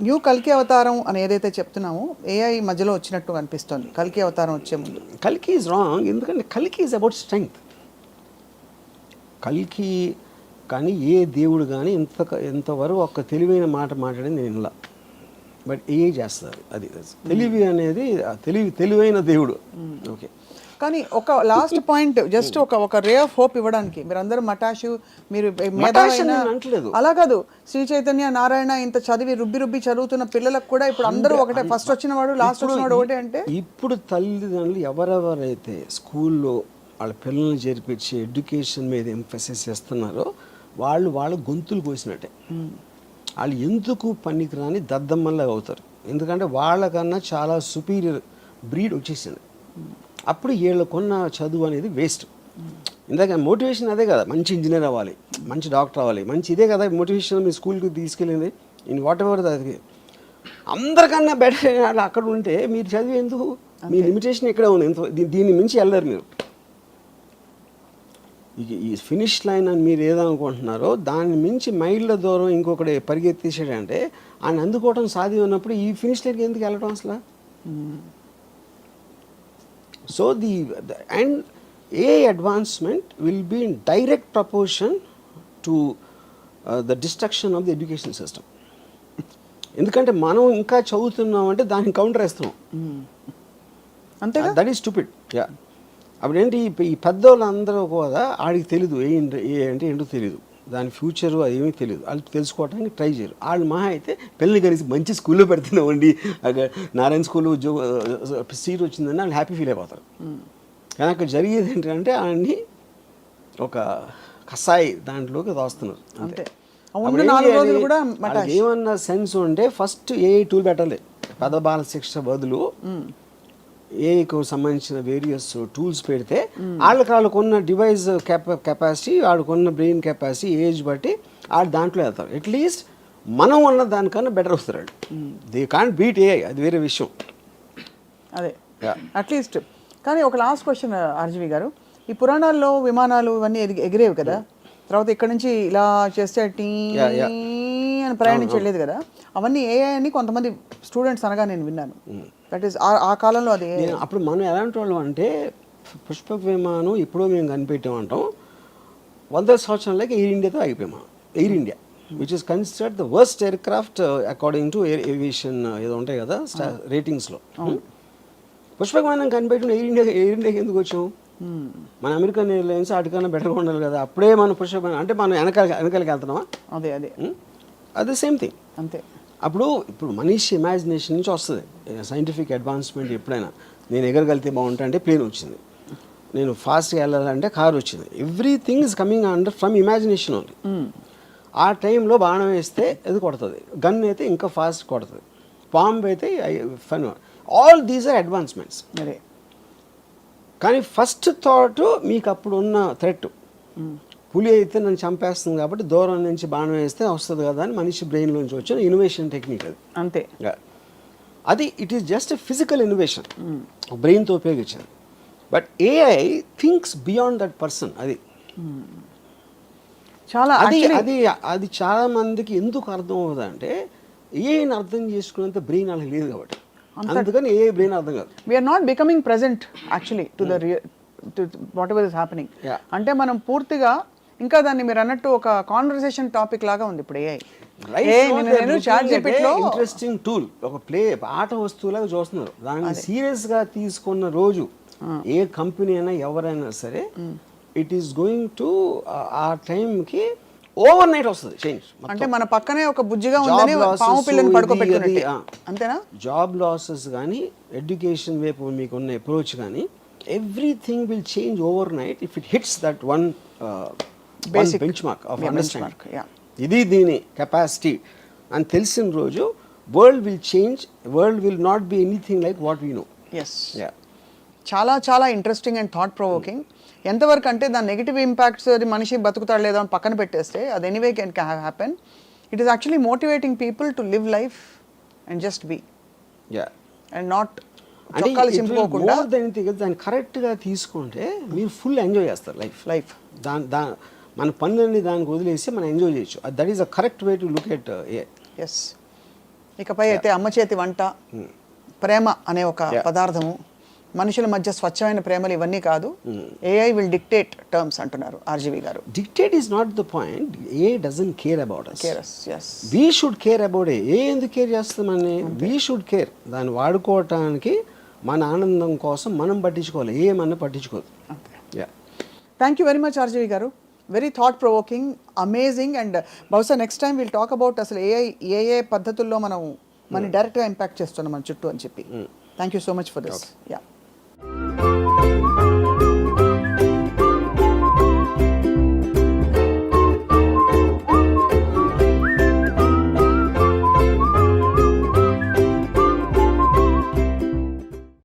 న్యూ కల్కి అవతారం అని ఏదైతే చెప్తున్నామో ఏఐ మధ్యలో వచ్చినట్టు అనిపిస్తుంది. కల్కి అవతారం వచ్చే ముందు కల్కి ఈజ్ రాంగ్, ఎందుకంటే కల్కి ఈజ్ అబౌట్ స్ట్రెంగ్త్. కల్కి కానీ ఏ దేవుడు కానీ ఎంతవరకు ఒక్క తెలివైన మాట మాట్లాడింది నేను ఇలా, బట్ ఏ చేస్తారు అది తెలివి అనేది తెలివైన దేవుడు. ఓకే, కానీ ఒక లాస్ట్ పాయింట్ జస్ట్ ఒక రే ఆఫ్ హోప్ ఇవ్వడానికి మీరందరూ మటాషు మీరు అలా కాదు, శ్రీ చైతన్య నారాయణ ఇంత చదివి రుబ్బి చదువుతున్న పిల్లలకు కూడా ఇప్పుడు అందరూ ఒకటే, ఫస్ట్ వచ్చిన వాడు లాస్ట్ వచ్చిన వాడు ఒకటే. అంటే ఇప్పుడు తల్లిదండ్రులు ఎవరెవరైతే స్కూల్లో వాళ్ళ పిల్లల్ని చేర్పించి ఎడ్యుకేషన్ మీద ఎంఫసిస్ చేస్తున్నారో వాళ్ళ గొంతులు కోసినట్టే. వాళ్ళు ఎందుకు పనికిరాని దద్దమ్మల్లా అవుతారు, ఎందుకంటే వాళ్ళకన్నా చాలా సుపీరియర్ బ్రీడ్ వచ్చేసింది. అప్పుడు వీళ్ళకున్న చదువు అనేది వేస్ట్. ఇందాక మోటివేషన్ అదే కదా, మంచి ఇంజనీర్ అవ్వాలి, మంచి డాక్టర్ అవ్వాలి, మంచి ఇదే కదా మోటివేషన్. మీ స్కూల్కి తీసుకెళ్ళింది ఇన్ వాట్ ఎవర్ అది అందరికన్నా బెటర్ అక్కడ ఉంటే మీరు చదివి ఎందుకు? మీ లిమిటేషన్ ఎక్కడ ఉంది, దీన్ని మించి వెళ్ళరు మీరు. ఈ ఫినిష్ లైన్ అని మీరు ఏదనుకుంటున్నారో దాన్ని మించి మైళ్ళ దూరం ఇంకొకటి పరిగెత్తేసాడంటే ఆయన అందుకోవడం సాధ్యం ఉన్నప్పుడు ఈ ఫినిష్ లైన్కి ఎందుకు వెళ్ళడం అసలు? So and a advancement will be in direct proportion to the destruction of the education system. ఎందుకంటే మనం ఇంకా చదువుతున్నాం అంటే దానికి కౌంటర్ వేస్తున్నాం. అంతే, దట్ ఈస్ స్టూపిడ్. యా, అప్పుడేంటి ఈ పెద్దోళ్ళందరూ కూడా ఆడికి తెలీదు ఏ అంటే ఏంటో తెలియదు, దాని ఫ్యూచరు అది ఏమీ తెలియదు, వాళ్ళు తెలుసుకోవడానికి ట్రై చేయరు. వాళ్ళు మహా అయితే పిల్లల్ని కలిసి మంచి స్కూల్లో పెడుతున్నామండి, నారాయణ స్కూల్లో సీట్ వచ్చిందని వాళ్ళు హ్యాపీ ఫీల్ అయిపోతారు. కానీ అక్కడ జరిగేది ఏంటంటే ఆయన్ని ఒక కసాయి దాంట్లోకి దోస్తున్నారు. అంతే. ఏమన్నా సెన్స్ ఉంటే ఫస్ట్ ఏ టూల్ పెట్టాలి. పెద్ద బాల శిక్ష బదులు ఏఐకు సంబంధించిన వేరియస్ టూల్స్ పెడితే వాళ్ళకున్న డివైస్ కెపాసిటీ, వాళ్ళకున్న బ్రెయిన్ కెపాసిటీ, ఏజ్ బట్టి వాళ్ళు దాంట్లో వెళ్తారు. అట్లీస్ట్ మనం ఉన్న దానికన్నా బెటర్ వస్తారు వాళ్ళు. దే కాంట్ బీట్ ఏఐ, అది వేరే విషయం. అదే అట్లీస్ట్. కానీ ఒక లాస్ట్ క్వశ్చన్ ఆర్జీవి గారు, ఈ పురాణాల్లో విమానాలు ఇవన్నీ ఎగిరేవి కదా, తర్వాత ఇక్కడ నుంచి ఇలా చేస్తే టీ అని ప్రయాణించి వెళ్ళేది కదా, అవన్నీ ఏఐ అని కొంతమంది స్టూడెంట్స్ అనగా నేను విన్నాను. దట్ ఈస్ ఆ కాలంలో అది. అప్పుడు మనం ఎలాంటి వాళ్ళం అంటే పుష్పక విమానం ఎప్పుడో మేము కనిపెట్టామంటాం, 100 సంవత్సరాలకి ఎయిర్ ఇండియాతో ఆగిపోయాం. Air India which is considered the worst aircraft according to aviation ఏదో ఉంటాయి కదా రేటింగ్స్లో. పుష్పక విమానం కనిపెట్టిన ఎయిర్ ఇండియాకి ఎందుకు వచ్చాం? మన అమెరికన్ ఎయిర్లైన్స్ వాటికన్నా బెటర్గా ఉండాలి కదా, అప్పుడే మన పుష్పక విమానం అంటే మనం వెనకాలకి వెళ్తున్నామా? అదే సేమ్ థింగ్. అంతే. ఇప్పుడు మనిషి ఇమాజినేషన్ నుంచి వస్తుంది సైంటిఫిక్ అడ్వాన్స్మెంట్. ఎప్పుడైనా నేను ఎగరగలితే బాగుంటా అంటే ప్లేన్ వచ్చింది, నేను ఫాస్ట్గా వెళ్ళాలంటే కార్ వచ్చింది. Everything is coming under from imagination only. ఆ టైంలో బాణం వేస్తే అది కొడుతుంది, గన్ అయితే ఇంకా ఫాస్ట్ కొడుతుంది, బాంబ్ అయితే fun. All these are advancements. కానీ ఫస్ట్ థాట్ మీకు అప్పుడు ఉన్న థ్రెట్, పులి అయితే నన్ను చంపేస్తుంది కాబట్టి దూరం నుంచి బాణం వేస్తే వస్తుంది కదా అని మనిషి బ్రెయిన్లోంచి వచ్చిన ఇన్నోవేషన్ టెక్నిక్ అది. అంతే. అది it is just a physical innovation, బ్రెయిన్తో ఉపయోగించింది. But AI thinks beyond that person. అది చాలా అది చాలా మందికి ఎందుకు అర్థం అవుతుంది అంటే ఏఐని అర్థం చేసుకునేంత బ్రెయిన్ వాళ్ళకి లేదు కాబట్టి, అందుకని ఏ బ్రెయిన్ అర్థం కాదు. We're not becoming present actually to the whatever is happening. అంటే మనం పూర్తిగా ఇంకా దాన్ని మీరు అన్నట్టు ఒక కాన్వర్సేషన్ టాపిక్ లాగా ఉంది ఇప్పుడు ఏఐ. ఇంట్రెస్టింగ్ టూల్, ఒక ఆట వస్తువులాగా చూస్తున్నారు. దాన్ని సీరియస్ గా తీసుకున్న రోజు ఏ కంపెనీ అయినా ఎవరైనా సరే ఇట్ ఈస్ గోయింగ్ టు ఆ టైంకి ఓవర్ నైట్ వస్తుంది చేంజ్. అంటే మన పక్కనే ఒక బుజ్జిగా ఉందని పాము పిల్లని పడుకోబెట్టుకున్నట్టు. అంతేనా? జాబ్ లాసెస్ కానీ ఎడ్యుకేషన్ వైపు మీకున్న అప్రోచ్ కానీ everything will change overnight if it hits that one basic benchmark of understanding. ఇది దీని కెపాసిటీ అని తెలిసిన రోజు world will change. World will not be anything like what we know. Yes. చాలా చాలా ఇంట్రెస్టింగ్ అండ్ థాట్ ప్రొవోకింగ్. ఎంతవరకు అంటే దాని నెగిటివ్ ఇంపాక్ట్స్ అది మనిషి బతుకుతాడు లేదా అని పక్కన పెట్టేస్తే అది anyway can happen. It is actually motivating people to live life and just be and not చింపుకోకుండా. దాన్ని కరెక్ట్గా తీసుకుంటే మీరు ఫుల్ ఎంజాయ్ చేస్తారు లైఫ్. మన పనులన్నీ దానికి వదిలేసి మనం ఎంజాయ్ చేయొచ్చు. That is a correct way to look at a. Yes. ఇకపై అయితే అమ్మ చేతి వంట, ప్రేమ అనే ఒక పదార్థము, మనుషుల మధ్య స్వచ్ఛమైన ప్రేమలు ఇవన్నీ కాదు, ఏఐ విల్ డిక్టేట్ టర్మ్స్ అంటున్నారు ఆర్జీవి గారు. Dictate is not the point. A doesn't care about us. Yes. We should care about it. ఏ ఎందుకు కేర్ చేస్తామని? we should care. దాన్ని వాడుకోవటానికి మన ఆనందం కోసం మనం పట్టించుకోవాలి, ఏమన్నా పట్టించుకోదు. Thank you very much RGV గారు. Very thought provoking, amazing. And బహుశా next time will talk about అసలు ఏ పద్ధతుల్లో మనం డైరెక్ట్గా ఇంపాక్ట్ చేస్తున్నాం మన చుట్టూ అని చెప్పి. Thank you so much for this.